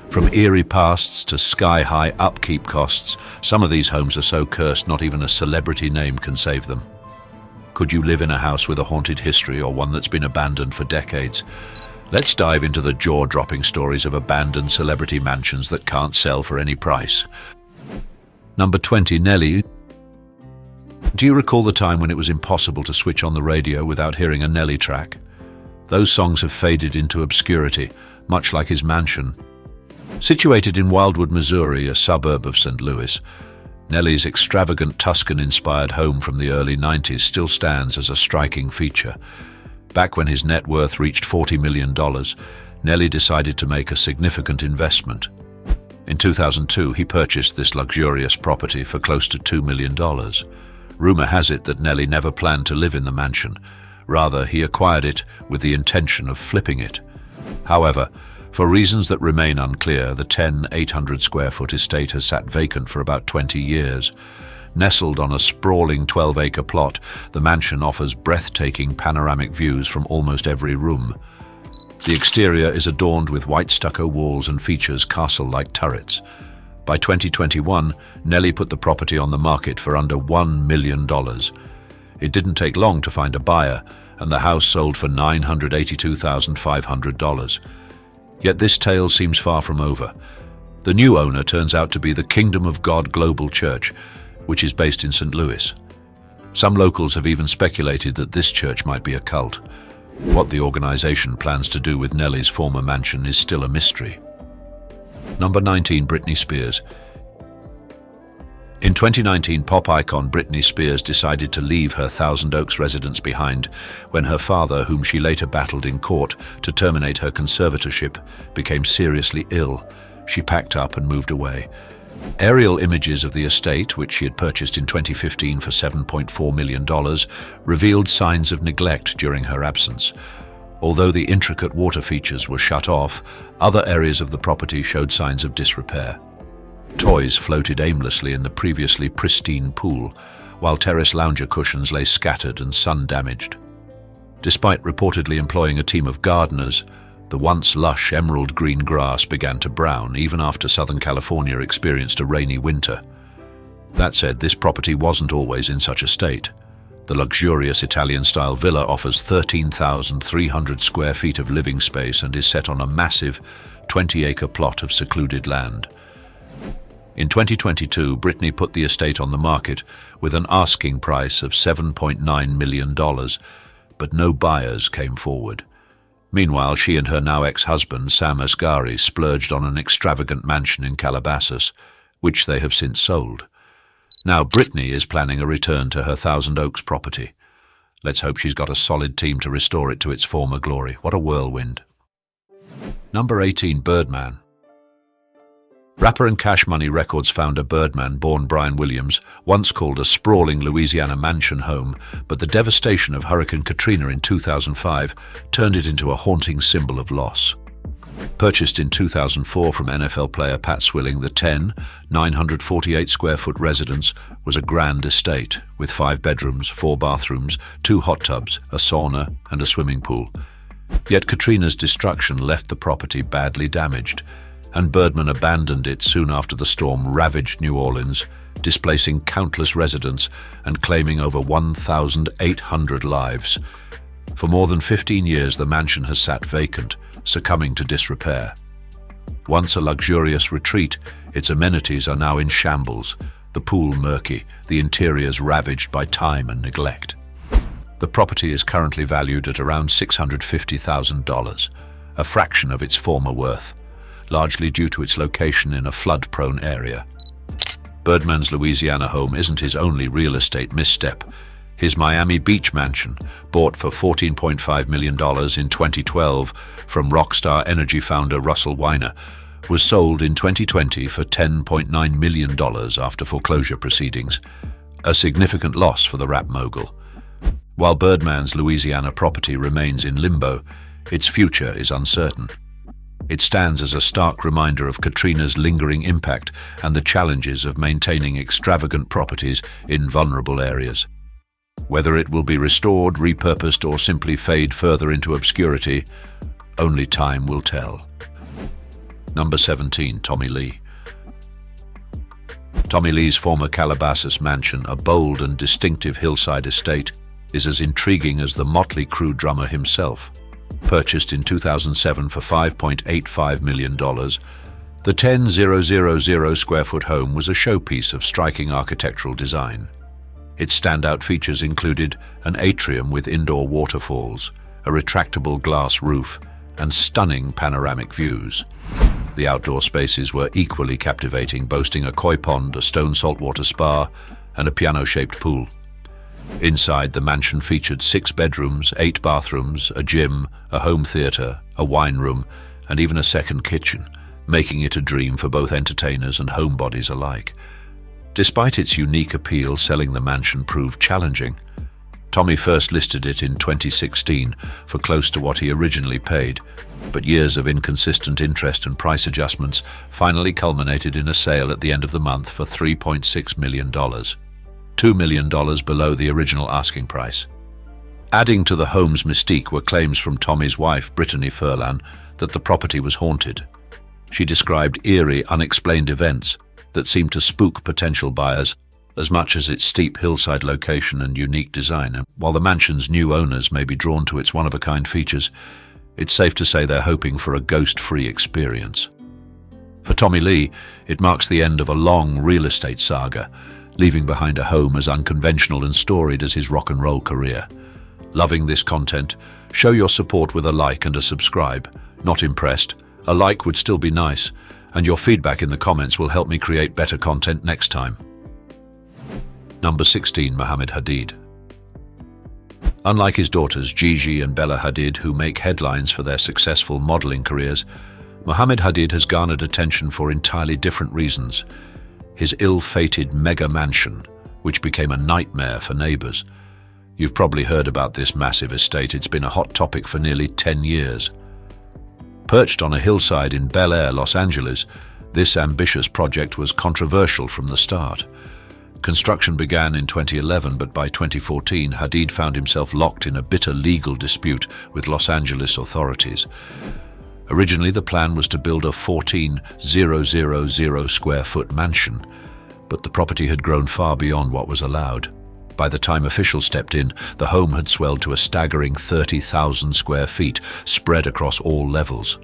From eerie pasts to sky-high upkeep costs, some of these homes are so cursed not even a celebrity name can save them. Could you live in a house with a haunted history or one that's been abandoned for decades? Let's dive into the jaw-dropping stories of abandoned celebrity mansions that can't sell for any price. Number 20, Nelly. Do you recall the time when it was impossible to switch on the radio without hearing a Nelly track? Those songs have faded into obscurity, much like his mansion. Situated in Wildwood, Missouri, a suburb of St. Louis, Nelly's extravagant Tuscan-inspired home from the early 90s still stands as a striking feature. Back when his net worth reached $40 million, Nelly decided to make a significant investment. In 2002, he purchased this luxurious property for close to $2 million. Rumor has it that Nelly never planned to live in the mansion. Rather, he acquired it with the intention of flipping it. However, for reasons that remain unclear, the 800-square-foot estate has sat vacant for about 20 years. Nestled on a sprawling 12-acre plot, the mansion offers breathtaking panoramic views from almost every room. The exterior is adorned with white stucco walls and features castle-like turrets. By 2021, Nelly put the property on the market for under $1 million. It didn't take long to find a buyer, and the house sold for $982,500. Yet this tale seems far from over. The new owner turns out to be the Kingdom of God Global Church, which is based in St. Louis. Some locals have even speculated that this church might be a cult. What the organization plans to do with Nelly's former mansion is still a mystery. Number 19, Britney Spears. In 2019, pop icon Britney Spears decided to leave her Thousand Oaks residence behind when her father, whom she later battled in court to terminate her conservatorship, became seriously ill. She packed up and moved away. Aerial images of the estate, which she had purchased in 2015 for $7.4 million, revealed signs of neglect during her absence. Although the intricate water features were shut off, other areas of the property showed signs of disrepair. Toys floated aimlessly in the previously pristine pool, while terrace lounger cushions lay scattered and sun-damaged. Despite reportedly employing a team of gardeners, the once lush emerald green grass began to brown even after Southern California experienced a rainy winter. That said, this property wasn't always in such a state. The luxurious Italian-style villa offers 13,300 square feet of living space and is set on a massive 20-acre plot of secluded land. In 2022, Britney put the estate on the market with an asking price of $7.9 million, but no buyers came forward. Meanwhile, she and her now ex-husband, Sam Asghari, splurged on an extravagant mansion in Calabasas, which they have since sold. Now Brittany is planning a return to her Thousand Oaks property. Let's hope she's got a solid team to restore it to its former glory. What a whirlwind. Number 18, Birdman. Rapper and Cash Money Records founder Birdman, born Brian Williams, once called a sprawling Louisiana mansion home, but the devastation of Hurricane Katrina in 2005 turned it into a haunting symbol of loss. Purchased in 2004 from NFL player Pat Swilling, the 948-square-foot residence was a grand estate with 5 bedrooms, 4 bathrooms, 2 hot tubs, a sauna, and a swimming pool. Yet Katrina's destruction left the property badly damaged, and Birdman abandoned it soon after the storm ravaged New Orleans, displacing countless residents and claiming over 1,800 lives. For more than 15 years, the mansion has sat vacant, succumbing to disrepair. Once a luxurious retreat, its amenities are now in shambles, the pool murky, the interiors ravaged by time and neglect. The property is currently valued at around $650,000, a fraction of its former worth, largely due to its location in a flood-prone area. Birdman's Louisiana home isn't his only real estate misstep. His Miami Beach mansion, bought for $14.5 million in 2012 from Rockstar Energy founder Russell Weiner, was sold in 2020 for $10.9 million after foreclosure proceedings, a significant loss for the rap mogul. While Birdman's Louisiana property remains in limbo, its future is uncertain. It stands as a stark reminder of Katrina's lingering impact and the challenges of maintaining extravagant properties in vulnerable areas. Whether it will be restored, repurposed, or simply fade further into obscurity, only time will tell. Number 17, Tommy Lee. Tommy Lee's former Calabasas mansion, a bold and distinctive hillside estate, is as intriguing as the Motley Crue drummer himself. Purchased in 2007 for $5.85 million, the 10,000-square-foot home was a showpiece of striking architectural design. Its standout features included an atrium with indoor waterfalls, a retractable glass roof, and stunning panoramic views. The outdoor spaces were equally captivating, boasting a koi pond, a stone saltwater spa, and a piano-shaped pool. Inside, the mansion featured 6 bedrooms, 8 bathrooms, a gym, a home theater, a wine room, and even a second kitchen, making it a dream for both entertainers and homebodies alike. Despite its unique appeal, selling the mansion proved challenging. Tommy first listed it in 2016 for close to what he originally paid, but years of inconsistent interest and price adjustments finally culminated in a sale at the end of the month for $3.6 million, $2 million below the original asking price. Adding to the home's mystique were claims from Tommy's wife, Brittany Furlan, that the property was haunted. She described eerie, unexplained events that seemed to spook potential buyers as much as its steep hillside location and unique design. And while the mansion's new owners may be drawn to its one-of-a-kind features, it's safe to say they're hoping for a ghost-free experience. For Tommy Lee, it marks the end of a long real estate saga, leaving behind a home as unconventional and storied as his rock and roll career. Loving this content? Show your support with a like and a subscribe. Not impressed? A like would still be nice, and your feedback in the comments will help me create better content next time. Number 16, Mohammed Hadid. Unlike his daughters Gigi and Bella Hadid, who make headlines for their successful modeling careers, Mohammed Hadid has garnered attention for entirely different reasons. His ill-fated mega mansion, which became a nightmare for neighbors. You've probably heard about this massive estate. It's been a hot topic for nearly 10 years. Perched on a hillside in Bel Air, Los Angeles, this ambitious project was controversial from the start. Construction began in 2011, but by 2014, Hadid found himself locked in a bitter legal dispute with Los Angeles authorities. Originally, the plan was to build a 14,000-square-foot mansion, but the property had grown far beyond what was allowed. By the time officials stepped in, the home had swelled to a staggering 30,000 square feet, spread across all levels.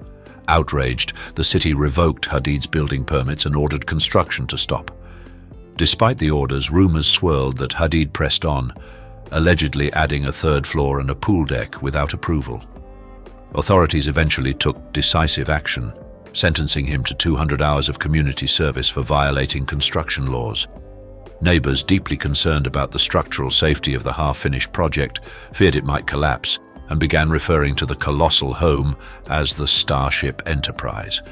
Outraged, the city revoked Hadid's building permits and ordered construction to stop. Despite the orders, rumors swirled that Hadid pressed on, allegedly adding a third floor and a pool deck without approval. Authorities eventually took decisive action, sentencing him to 200 hours of community service for violating construction laws. Neighbors, deeply concerned about the structural safety of the half-finished project, feared it might collapse and began referring to the colossal home as the Starship Enterprise.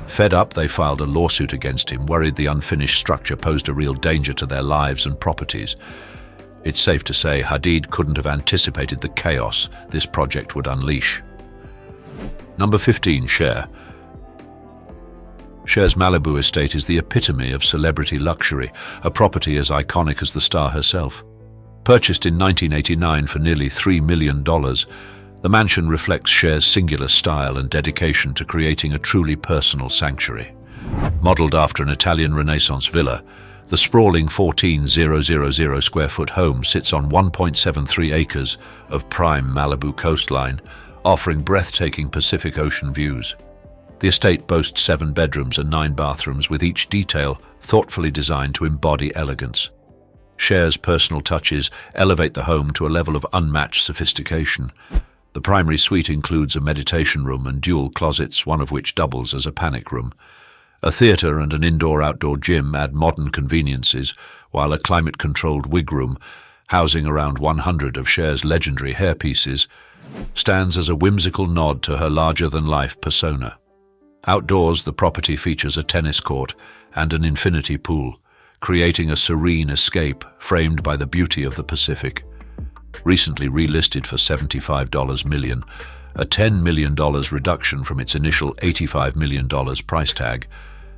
Fed up, they filed a lawsuit against him, worried the unfinished structure posed a real danger to their lives and properties. It's safe to say Hadid couldn't have anticipated the chaos this project would unleash. Number 15, Cher. Cher's Malibu estate is the epitome of celebrity luxury, a property as iconic as the star herself. Purchased in 1989 for nearly $3 million, the mansion reflects Cher's singular style and dedication to creating a truly personal sanctuary. Modeled after an Italian Renaissance villa, the sprawling 14,000 square foot home sits on 1.73 acres of prime Malibu coastline, offering breathtaking Pacific Ocean views. The estate boasts 7 bedrooms and 9 bathrooms, with each detail thoughtfully designed to embody elegance. Cher's personal touches elevate the home to a level of unmatched sophistication. The primary suite includes a meditation room and dual closets, one of which doubles as a panic room. A theatre and an indoor-outdoor gym add modern conveniences, while a climate-controlled wig room, housing around 100 of Cher's legendary hairpieces, stands as a whimsical nod to her larger-than-life persona. Outdoors, the property features a tennis court and an infinity pool, creating a serene escape framed by the beauty of the Pacific. Recently relisted for $75 million, a $10 million reduction from its initial $85 million price tag,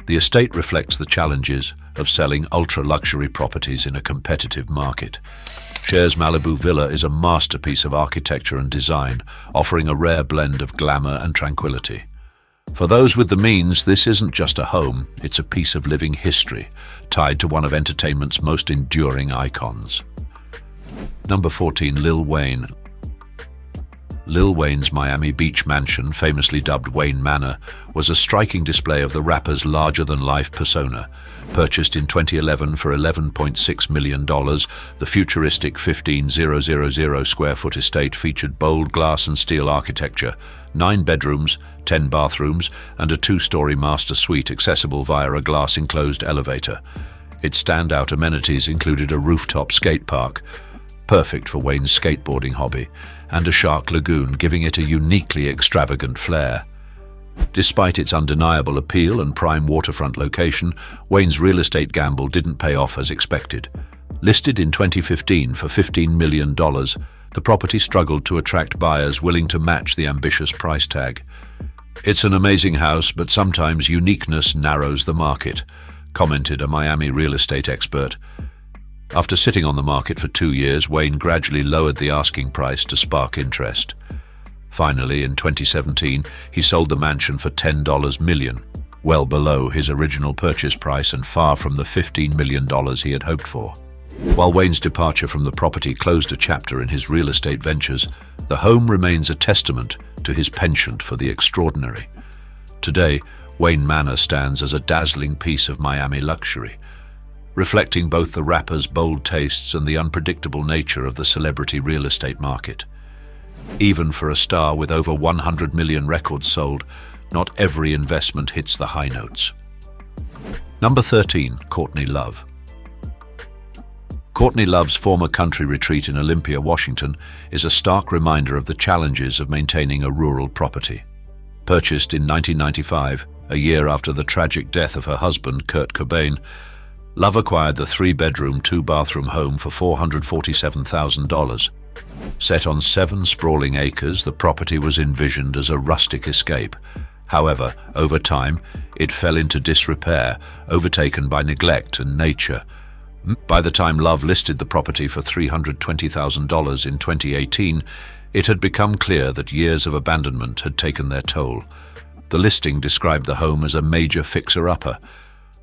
the estate reflects the challenges of selling ultra-luxury properties in a competitive market. Cher's Malibu Villa is a masterpiece of architecture and design, offering a rare blend of glamour and tranquility. For those with the means, this isn't just a home, it's a piece of living history, tied to one of entertainment's most enduring icons. Number 14, Lil Wayne. Lil Wayne's Miami Beach mansion, famously dubbed Wayne Manor, was a striking display of the rapper's larger-than-life persona. Purchased in 2011 for $11.6 million, the futuristic 15,000 square foot estate featured bold glass and steel architecture, 9 bedrooms, 10 bathrooms, and a 2-story master suite accessible via a glass-enclosed elevator. Its standout amenities included a rooftop skate park, perfect for Wayne's skateboarding hobby, and a shark lagoon, giving it a uniquely extravagant flair. Despite its undeniable appeal and prime waterfront location, Wayne's real estate gamble didn't pay off as expected. Listed in 2015 for $15 million, the property struggled to attract buyers willing to match the ambitious price tag. "It's an amazing house, but sometimes uniqueness narrows the market," commented a Miami real estate expert. After sitting on the market for 2 years, Wayne gradually lowered the asking price to spark interest. Finally, in 2017, he sold the mansion for $10 million, well below his original purchase price and far from the $15 million he had hoped for. While Wayne's departure from the property closed a chapter in his real estate ventures, the home remains a testament to his penchant for the extraordinary. Today, Wayne Manor stands as a dazzling piece of Miami luxury, reflecting both the rapper's bold tastes and the unpredictable nature of the celebrity real estate market. Even for a star with over 100 million records sold, not every investment hits the high notes. Number 13, Courtney Love. Courtney Love's former country retreat in Olympia, Washington, is a stark reminder of the challenges of maintaining a rural property. Purchased in 1995, a year after the tragic death of her husband, Kurt Cobain, Love acquired the 3-bedroom, 2-bathroom home for $447,000. Set on 7 sprawling acres, the property was envisioned as a rustic escape. However, over time, it fell into disrepair, overtaken by neglect and nature. By the time Love listed the property for $320,000 in 2018, it had become clear that years of abandonment had taken their toll. The listing described the home as a major fixer-upper,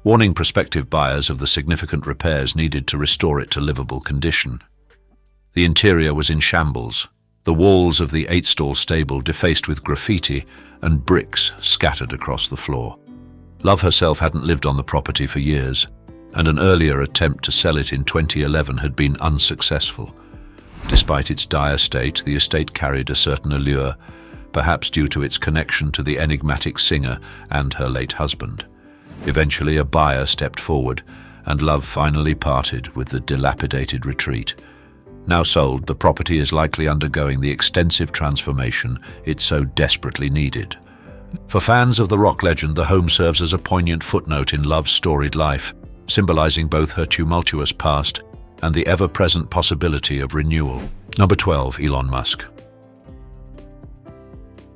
warning prospective buyers of the significant repairs needed to restore it to livable condition. The interior was in shambles, the walls of the 8-stall stable defaced with graffiti and bricks scattered across the floor. Love herself hadn't lived on the property for years, and an earlier attempt to sell it in 2011 had been unsuccessful. Despite its dire state, the estate carried a certain allure, perhaps due to its connection to the enigmatic singer and her late husband. Eventually, a buyer stepped forward, and love finally parted with the dilapidated retreat. Now sold, the property is likely undergoing the extensive transformation it so desperately needed. For fans of the rock legend, the home serves as a poignant footnote in Love's storied life, symbolizing both her tumultuous past and the ever-present possibility of renewal. Number 12, Elon Musk.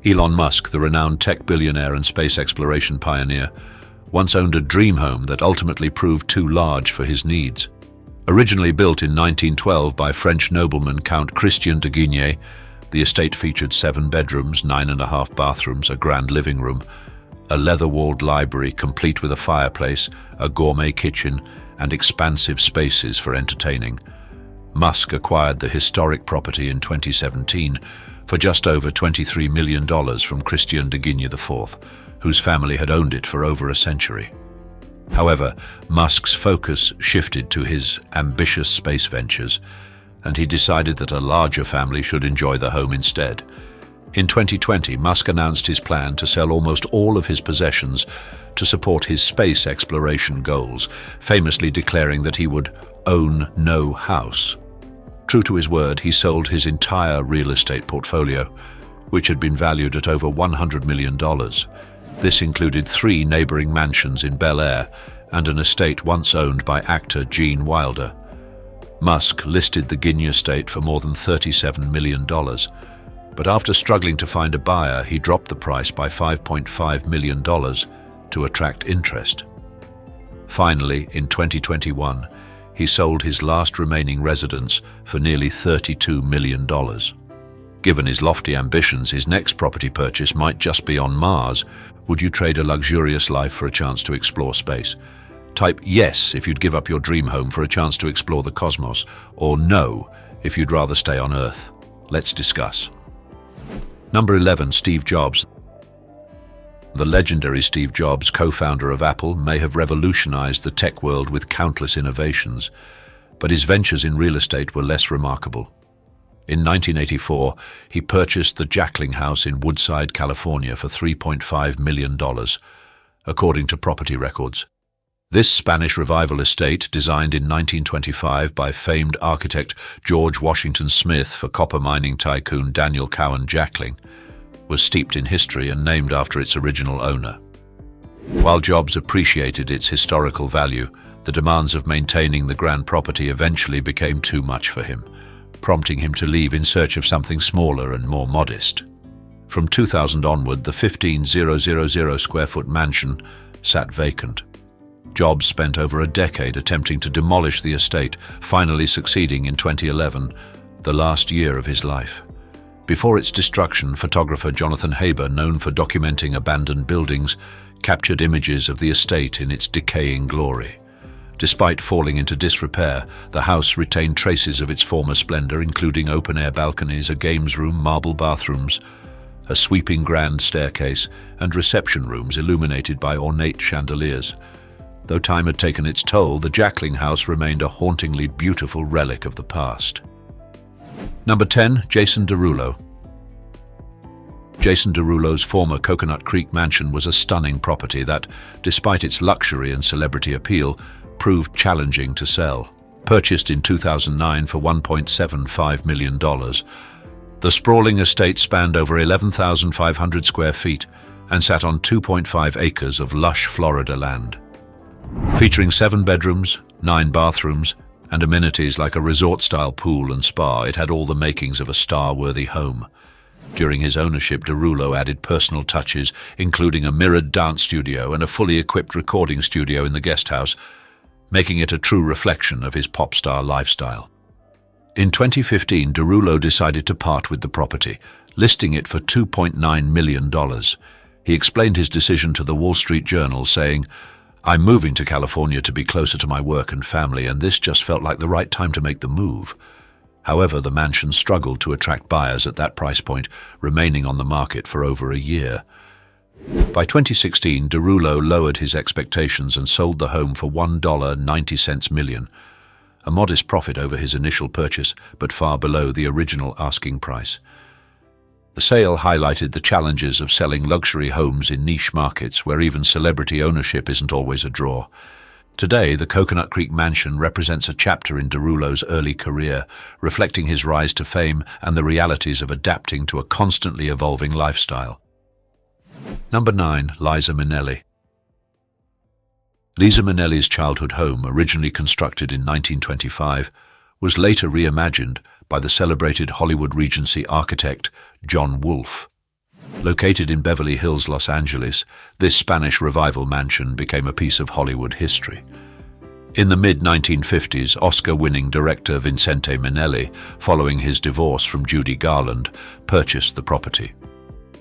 Elon Musk, the renowned tech billionaire and space exploration pioneer, once owned a dream home that ultimately proved too large for his needs. Originally built in 1912 by French nobleman Count Christian de Guigné, the estate featured 7 bedrooms, 9.5 bathrooms, a grand living room, a leather-walled library complete with a fireplace, a gourmet kitchen, and expansive spaces for entertaining. Musk acquired the historic property in 2017 for just over $23 million from Christian de Guigné IV, whose family had owned it for over a century. However, Musk's focus shifted to his ambitious space ventures, and he decided that a larger family should enjoy the home instead. In 2020, Musk announced his plan to sell almost all of his possessions to support his space exploration goals, famously declaring that he would own no house. True to his word, he sold his entire real estate portfolio, which had been valued at over $100 million. This included 3 neighboring mansions in Bel Air and an estate once owned by actor Gene Wilder. Musk listed the Guigné estate for more than $37 million, but after struggling to find a buyer, he dropped the price by $5.5 million to attract interest. Finally, in 2021, he sold his last remaining residence for nearly $32 million. Given his lofty ambitions, his next property purchase might just be on Mars. Would you trade a luxurious life for a chance to explore space? Type yes if you'd give up your dream home for a chance to explore the cosmos, or no if you'd rather stay on Earth. Let's discuss. Number 11, Steve Jobs. The legendary Steve Jobs, co-founder of Apple, may have revolutionized the tech world with countless innovations, but his ventures in real estate were less remarkable. In 1984, he purchased the Jackling House in Woodside, California for $3.5 million, according to property records. This Spanish revival estate, designed in 1925 by famed architect George Washington Smith for copper mining tycoon Daniel Cowan Jackling, was steeped in history and named after its original owner. While Jobs appreciated its historical value, the demands of maintaining the grand property eventually became too much for him, prompting him to leave in search of something smaller and more modest. From 2000 onward, the 15,000 square foot mansion sat vacant. Jobs spent over a decade attempting to demolish the estate, finally succeeding in 2011, the last year of his life. Before its destruction, photographer Jonathan Haber, known for documenting abandoned buildings, captured images of the estate in its decaying glory. Despite falling into disrepair, the house retained traces of its former splendor, including open-air balconies, a games room, marble bathrooms, a sweeping grand staircase, and reception rooms illuminated by ornate chandeliers. Though time had taken its toll, the Jackling House remained a hauntingly beautiful relic of the past. Number 10, Jason Derulo. Jason Derulo's former Coconut Creek mansion was a stunning property that, despite its luxury and celebrity appeal, proved challenging to sell. Purchased in 2009 for $1.75 million, the sprawling estate spanned over 11,500 square feet and sat on 2.5 acres of lush Florida land. Featuring 7 bedrooms, 9 bathrooms, and amenities like a resort-style pool and spa, it had all the makings of a star-worthy home. During his ownership, Derulo added personal touches, including a mirrored dance studio and a fully equipped recording studio in the guest house, making it a true reflection of his pop star lifestyle. In 2015, Derulo decided to part with the property, listing it for $2.9 million. He explained his decision to the Wall Street Journal, saying, "I'm moving to California to be closer to my work and family, and this just felt like the right time to make the move." However, the mansion struggled to attract buyers at that price point, remaining on the market for over a year. By 2016, Derulo lowered his expectations and sold the home for $1.90 million, a modest profit over his initial purchase, but far below the original asking price. The sale highlighted the challenges of selling luxury homes in niche markets where even celebrity ownership isn't always a draw. Today, the Coconut Creek Mansion represents a chapter in Derulo's early career, reflecting his rise to fame and the realities of adapting to a constantly evolving lifestyle. Number 9. Liza Minnelli. Liza Minnelli's childhood home, originally constructed in 1925, was later reimagined by the celebrated Hollywood Regency architect John Wolfe. Located in Beverly Hills, Los Angeles, this Spanish Revival mansion became a piece of Hollywood history. In the mid-1950s, Oscar-winning director Vincente Minnelli, following his divorce from Judy Garland, purchased the property.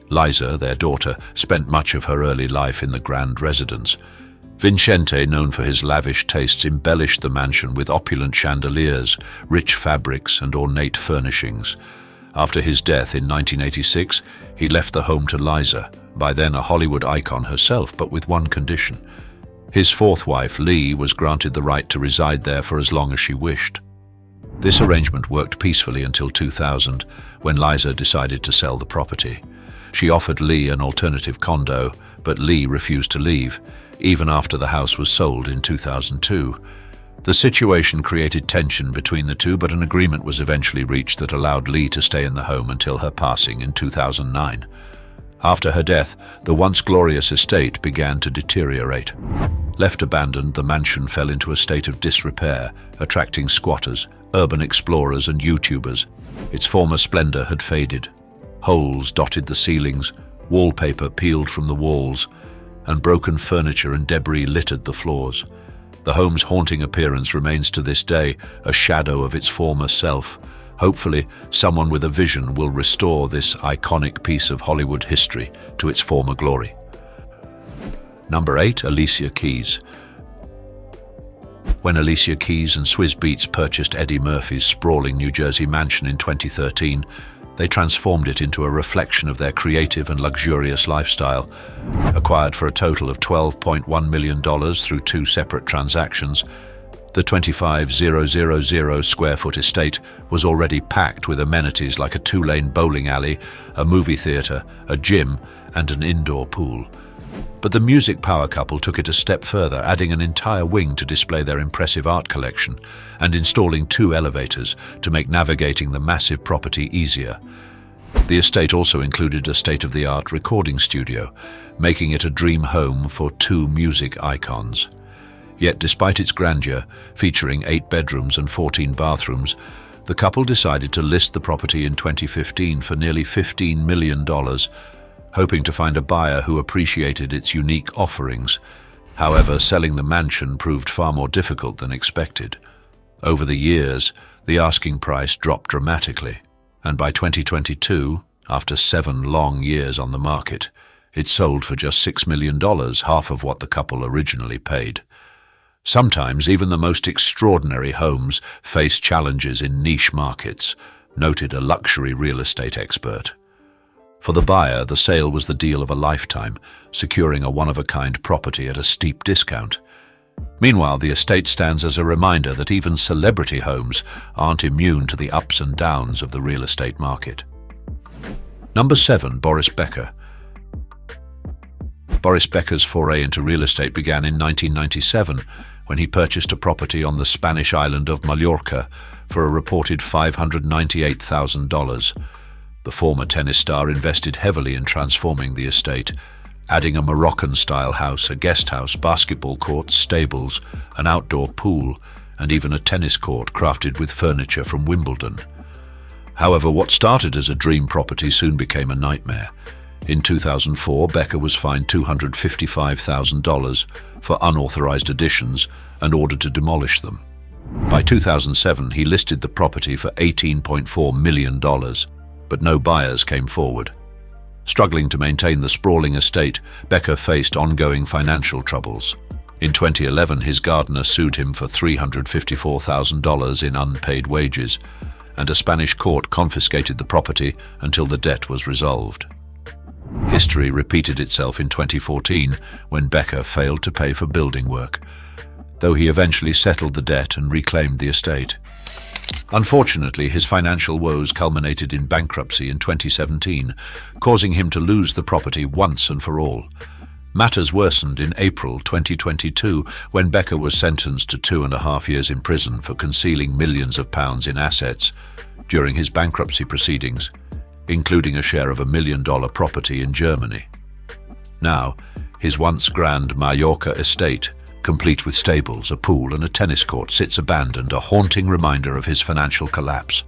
Liza, their daughter, spent much of her early life in the grand residence. Vincente, known for his lavish tastes, embellished the mansion with opulent chandeliers, rich fabrics, and ornate furnishings. After his death in 1986, he left the home to Liza, by then a Hollywood icon herself, but with one condition. His fourth wife, Lee, was granted the right to reside there for as long as she wished. This arrangement worked peacefully until 2000, when Liza decided to sell the property. She offered Lee an alternative condo, but Lee refused to leave, even after the house was sold in 2002. The situation created tension between the two, but an agreement was eventually reached that allowed Lee to stay in the home until her passing in 2009. After her death, the once glorious estate began to deteriorate. Left abandoned, the mansion fell into a state of disrepair, attracting squatters, urban explorers, and YouTubers. Its former splendor had faded. Holes dotted the ceilings, wallpaper peeled from the walls, and broken furniture and debris littered the floors. The home's haunting appearance remains to this day a shadow of its former self. Hopefully, someone with a vision will restore this iconic piece of Hollywood history to its former glory. Number 8. Alicia Keys. When Alicia Keys and Swizz Beatz purchased Eddie Murphy's sprawling New Jersey mansion in 2013, they transformed it into a reflection of their creative and luxurious lifestyle. Acquired for a total of $12.1 million through 2 separate transactions, the 25,000 square foot estate was already packed with amenities like a 2-lane bowling alley, a movie theater, a gym, and an indoor pool. But the music power couple took it a step further, adding an entire wing to display their impressive art collection and installing 2 elevators to make navigating the massive property easier. The estate also included a state-of-the-art recording studio, making it a dream home for 2 music icons. Yet despite its grandeur, featuring 8 bedrooms and 14 bathrooms, the couple decided to list the property in 2015 for nearly $15 million, hoping to find a buyer who appreciated its unique offerings. However, selling the mansion proved far more difficult than expected. Over the years, the asking price dropped dramatically, and by 2022, after 7 long years on the market, it sold for just $6 million, half of what the couple originally paid. Sometimes even the most extraordinary homes face challenges in niche markets, noted a luxury real estate expert. For the buyer, the sale was the deal of a lifetime, securing a one-of-a-kind property at a steep discount. Meanwhile, the estate stands as a reminder that even celebrity homes aren't immune to the ups and downs of the real estate market. Number 7. Boris Becker. Boris Becker's foray into real estate began in 1997, when he purchased a property on the Spanish island of Mallorca for a reported $598,000. The former tennis star invested heavily in transforming the estate, adding a Moroccan-style house, a guest house, basketball courts, stables, an outdoor pool, and even a tennis court crafted with furniture from Wimbledon. However, what started as a dream property soon became a nightmare. In 2004, Becker was fined $255,000 for unauthorized additions and ordered to demolish them. By 2007, he listed the property for $18.4 million, but no buyers came forward. Struggling to maintain the sprawling estate, Becker faced ongoing financial troubles. In 2011, his gardener sued him for $354,000 in unpaid wages, and a Spanish court confiscated the property until the debt was resolved. History repeated itself in 2014 when Becker failed to pay for building work, though he eventually settled the debt and reclaimed the estate. Unfortunately, his financial woes culminated in bankruptcy in 2017, causing him to lose the property once and for all. Matters worsened in April 2022 when Becker was sentenced to 2.5 years in prison for concealing millions of pounds in assets during his bankruptcy proceedings, including a share of $1 million property in Germany. Now, his once grand Mallorca estate, complete with stables, a pool and a tennis court, sits abandoned, a haunting reminder of his financial collapse.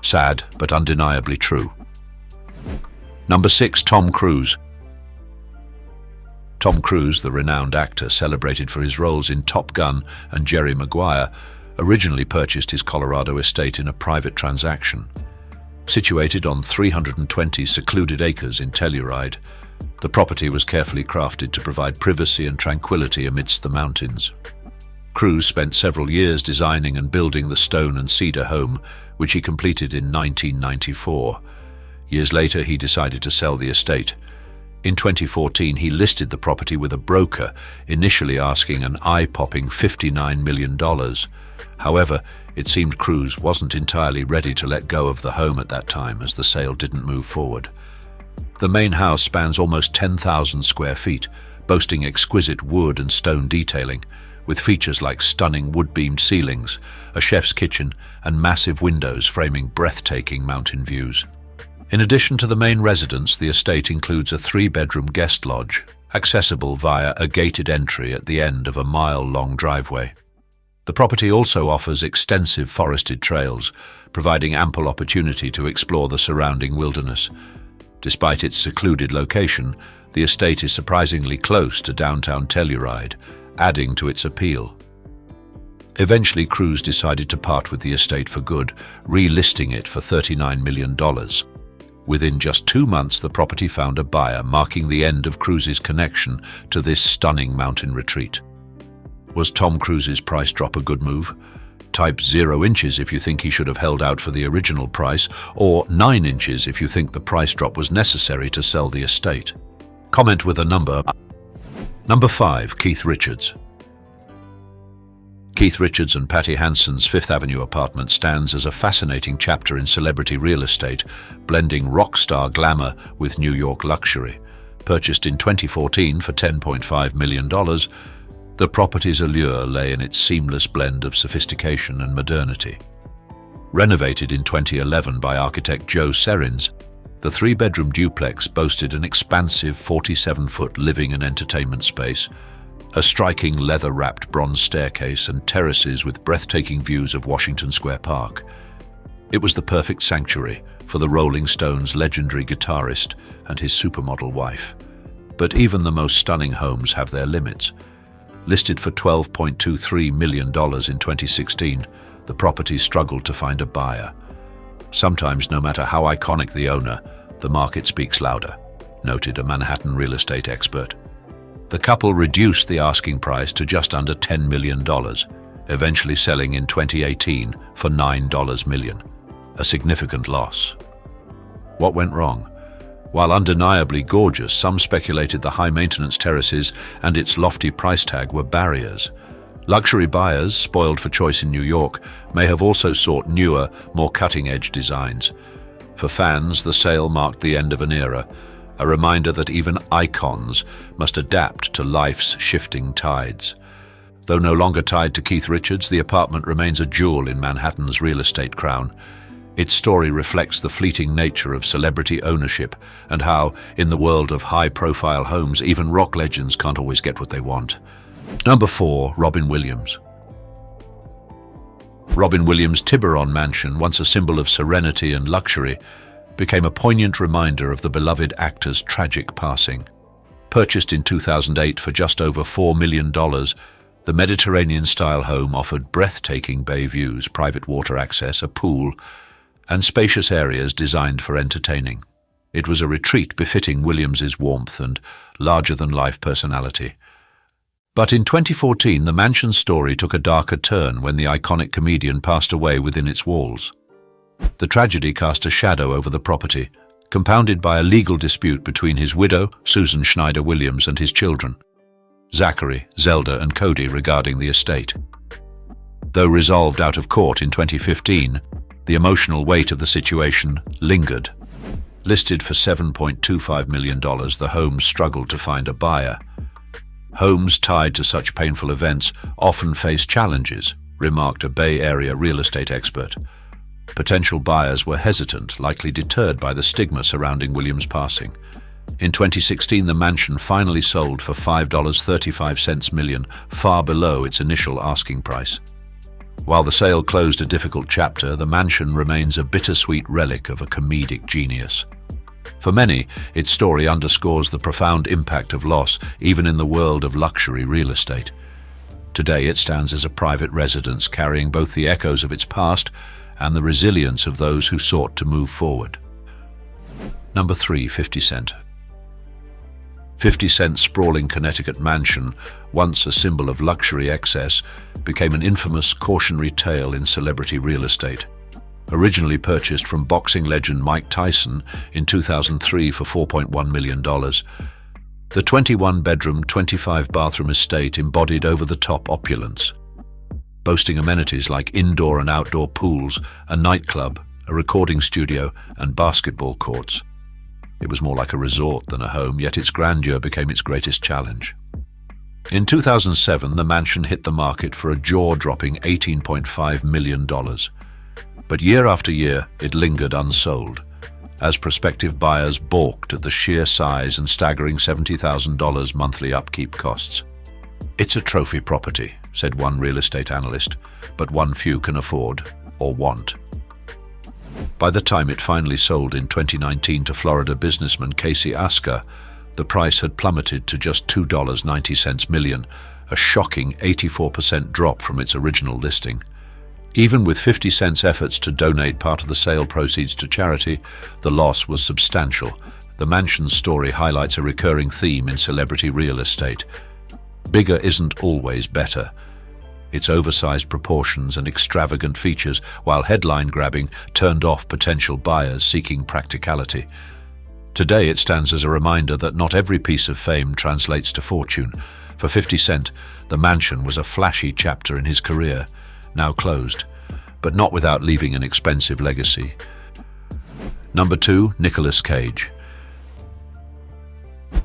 Sad, but undeniably true. Number 6. Tom Cruise. Tom Cruise, the renowned actor celebrated for his roles in Top Gun and Jerry Maguire, originally purchased his Colorado estate in a private transaction. Situated on 320 secluded acres in Telluride, the property was carefully crafted to provide privacy and tranquility amidst the mountains. Cruise spent several years designing and building the stone and cedar home, which he completed in 1994. Years later, he decided to sell the estate. In 2014, he listed the property with a broker, initially asking an eye-popping $59 million. However, it seemed Cruise wasn't entirely ready to let go of the home at that time, as the sale didn't move forward. The main house spans almost 10,000 square feet, boasting exquisite wood and stone detailing, with features like stunning wood-beamed ceilings, a chef's kitchen, and massive windows framing breathtaking mountain views. In addition to the main residence, the estate includes a 3-bedroom guest lodge, accessible via a gated entry at the end of a mile-long driveway. The property also offers extensive forested trails, providing ample opportunity to explore the surrounding wilderness. Despite its secluded location, the estate is surprisingly close to downtown Telluride, adding to its appeal. Eventually, Cruise decided to part with the estate for good, relisting it for $39 million. Within just 2 months, the property found a buyer, marking the end of Cruise's connection to this stunning mountain retreat. Was Tom Cruise's price drop a good move? Type 0 inches if you think he should have held out for the original price, or 9 inches if you think the price drop was necessary to sell the estate. Comment with a number. Number 5. Keith Richards. Keith Richards and Patty Hansen's Fifth Avenue apartment stands as a fascinating chapter in celebrity real estate, blending rock star glamour with New York luxury. Purchased in 2014 for $10.5 million, the property's allure lay in its seamless blend of sophistication and modernity. Renovated in 2011 by architect Joe Serins, the 3-bedroom duplex boasted an expansive 47-foot living and entertainment space, a striking leather-wrapped bronze staircase, and terraces with breathtaking views of Washington Square Park. It was the perfect sanctuary for the Rolling Stones' legendary guitarist and his supermodel wife. But even the most stunning homes have their limits. Listed for $12.23 million in 2016, the property struggled to find a buyer. Sometimes, no matter how iconic the owner, the market speaks louder, noted a Manhattan real estate expert. The couple reduced the asking price to just under $10 million, eventually selling in 2018 for $9 million, a significant loss. What went wrong? While undeniably gorgeous, some speculated the high-maintenance terraces and its lofty price tag were barriers. Luxury buyers, spoiled for choice in New York, may have also sought newer, more cutting-edge designs. For fans, the sale marked the end of an era, a reminder that even icons must adapt to life's shifting tides. Though no longer tied to Keith Richards, the apartment remains a jewel in Manhattan's real estate crown. Its story reflects the fleeting nature of celebrity ownership and how, in the world of high-profile homes, even rock legends can't always get what they want. Number 4. Robin Williams. Robin Williams' Tiburon mansion, once a symbol of serenity and luxury, became a poignant reminder of the beloved actor's tragic passing. Purchased in 2008 for just over $4 million, the Mediterranean-style home offered breathtaking bay views, private water access, a pool, and spacious areas designed for entertaining. It was a retreat befitting Williams's warmth and larger-than-life personality. But in 2014, the mansion's story took a darker turn when the iconic comedian passed away within its walls. The tragedy cast a shadow over the property, compounded by a legal dispute between his widow, Susan Schneider Williams, and his children, Zachary, Zelda, and Cody, regarding the estate. Though resolved out of court in 2015, the emotional weight of the situation lingered. Listed for $7.25 million, the home struggled to find a buyer. Homes tied to such painful events often face challenges, remarked a Bay Area real estate expert. Potential buyers were hesitant, likely deterred by the stigma surrounding Williams' passing. In 2016, the mansion finally sold for $5.35 million, far below its initial asking price. While the sale closed a difficult chapter, the mansion remains a bittersweet relic of a comedic genius. For many, its story underscores the profound impact of loss, even in the world of luxury real estate. Today, it stands as a private residence, carrying both the echoes of its past and the resilience of those who sought to move forward. Number 3, 50 Cent. 50 Cent's sprawling Connecticut mansion, once a symbol of luxury excess, became an infamous cautionary tale in celebrity real estate. Originally purchased from boxing legend Mike Tyson in 2003 for $4.1 million, the 21-bedroom, 25-bathroom estate embodied over-the-top opulence. Boasting amenities like indoor and outdoor pools, a nightclub, a recording studio, and basketball courts. It was more like a resort than a home, yet its grandeur became its greatest challenge. In 2007, the mansion hit the market for a jaw-dropping $18.5 million. But year after year, it lingered unsold, as prospective buyers balked at the sheer size and staggering $70,000 monthly upkeep costs. "It's a trophy property," said one real estate analyst, "but one few can afford or want." By the time it finally sold in 2019 to Florida businessman Casey Asker, the price had plummeted to just $2.90 million, a shocking 84% drop from its original listing. Even with 50 Cent's efforts to donate part of the sale proceeds to charity, the loss was substantial. The mansion's story highlights a recurring theme in celebrity real estate. Bigger isn't always better. Its oversized proportions and extravagant features, while headline-grabbing, turned off potential buyers seeking practicality. Today, it stands as a reminder that not every piece of fame translates to fortune. For 50 Cent, the mansion was a flashy chapter in his career, now closed, but not without leaving an expensive legacy. Number 2, Nicolas Cage.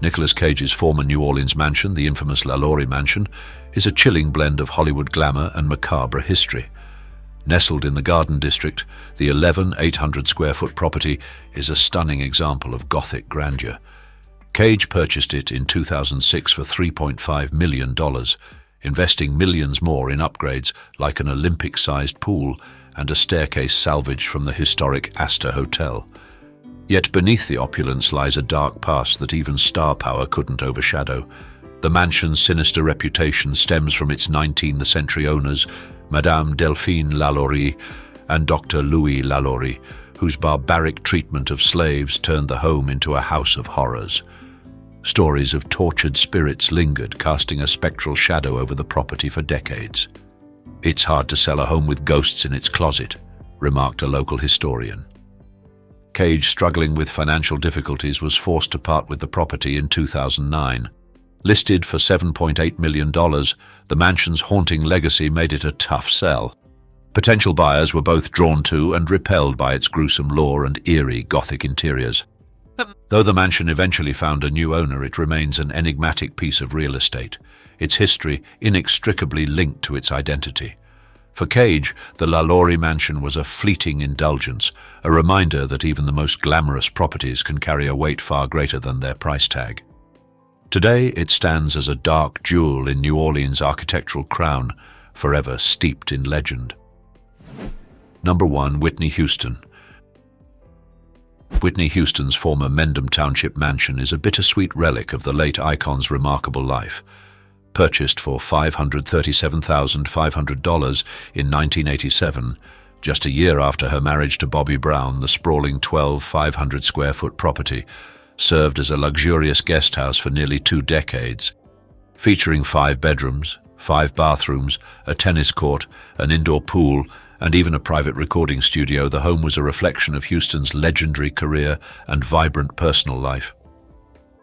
Nicolas Cage's former New Orleans mansion, the infamous LaLaurie Mansion, is a chilling blend of Hollywood glamour and macabre history. Nestled in the Garden District, the 800-square-foot property is a stunning example of Gothic grandeur. Cage purchased it in 2006 for $3.5 million, investing millions more in upgrades like an Olympic-sized pool and a staircase salvaged from the historic Astor Hotel. Yet beneath the opulence lies a dark past that even star power couldn't overshadow. The mansion's sinister reputation stems from its 19th-century owners, Madame Delphine LaLaurie and Dr. Louis LaLaurie, whose barbaric treatment of slaves turned the home into a house of horrors. Stories of tortured spirits lingered, casting a spectral shadow over the property for decades. "It's hard to sell a home with ghosts in its closet," remarked a local historian. Cage, struggling with financial difficulties, was forced to part with the property in 2009. Listed for $7.8 million, the mansion's haunting legacy made it a tough sell. Potential buyers were both drawn to and repelled by its gruesome lore and eerie Gothic interiors. Though the mansion eventually found a new owner, it remains an enigmatic piece of real estate, its history inextricably linked to its identity. For Cage, the LaLaurie Mansion was a fleeting indulgence, a reminder that even the most glamorous properties can carry a weight far greater than their price tag. Today, it stands as a dark jewel in New Orleans' architectural crown, forever steeped in legend. Number 1, Whitney Houston. Whitney Houston's former Mendham Township mansion is a bittersweet relic of the late icon's remarkable life. Purchased for $537,500 in 1987, just a year after her marriage to Bobby Brown, the sprawling 500-square-foot property served as a luxurious guest house for nearly 2 decades. Featuring 5 bedrooms, 5 bathrooms, a tennis court, an indoor pool, and even a private recording studio, the home was a reflection of Houston's legendary career and vibrant personal life.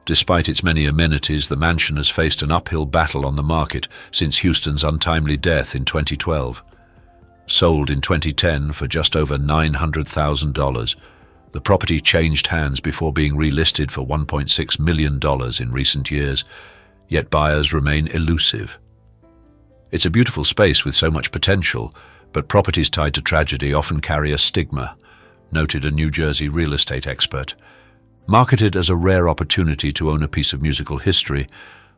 Despite its many amenities, the mansion has faced an uphill battle on the market since Houston's untimely death in 2012. Sold in 2010 for just over $900,000, the property changed hands before being relisted for $1.6 million in recent years. yet buyers remain elusive. It's a beautiful space with so much potential, but properties tied to tragedy often carry a stigma, noted a New Jersey real estate expert. Marketed as a rare opportunity to own a piece of musical history,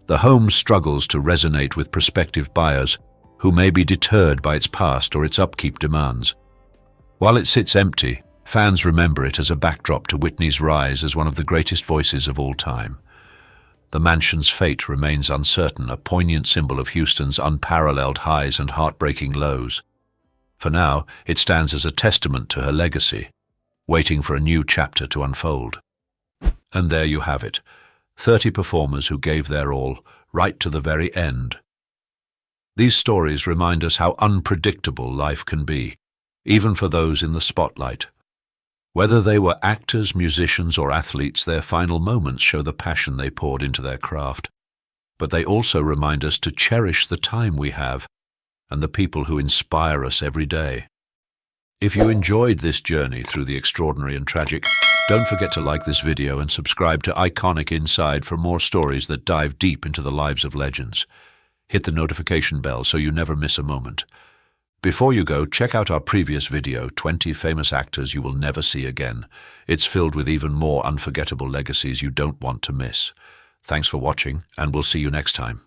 the home struggles to resonate with prospective buyers who may be deterred by its past or its upkeep demands. While it sits empty, fans remember it as a backdrop to Whitney's rise as one of the greatest voices of all time. The mansion's fate remains uncertain, a poignant symbol of Houston's unparalleled highs and heartbreaking lows. For now, it stands as a testament to her legacy, waiting for a new chapter to unfold. And there you have it, 30 performers who gave their all, right to the very end. These stories remind us how unpredictable life can be, even for those in the spotlight. Whether they were actors, musicians, or athletes, their final moments show the passion they poured into their craft. But they also remind us to cherish the time we have and the people who inspire us every day. If you enjoyed this journey through the extraordinary and tragic, don't forget to like this video and subscribe to iconicinside for more stories that dive deep into the lives of legends. Hit the notification bell so you never miss a moment. Before you go, check out our previous video, 20 famous actors you will never see again. It's filled with even more unforgettable legacies you don't want to miss. Thanks for watching, and we'll see you next time.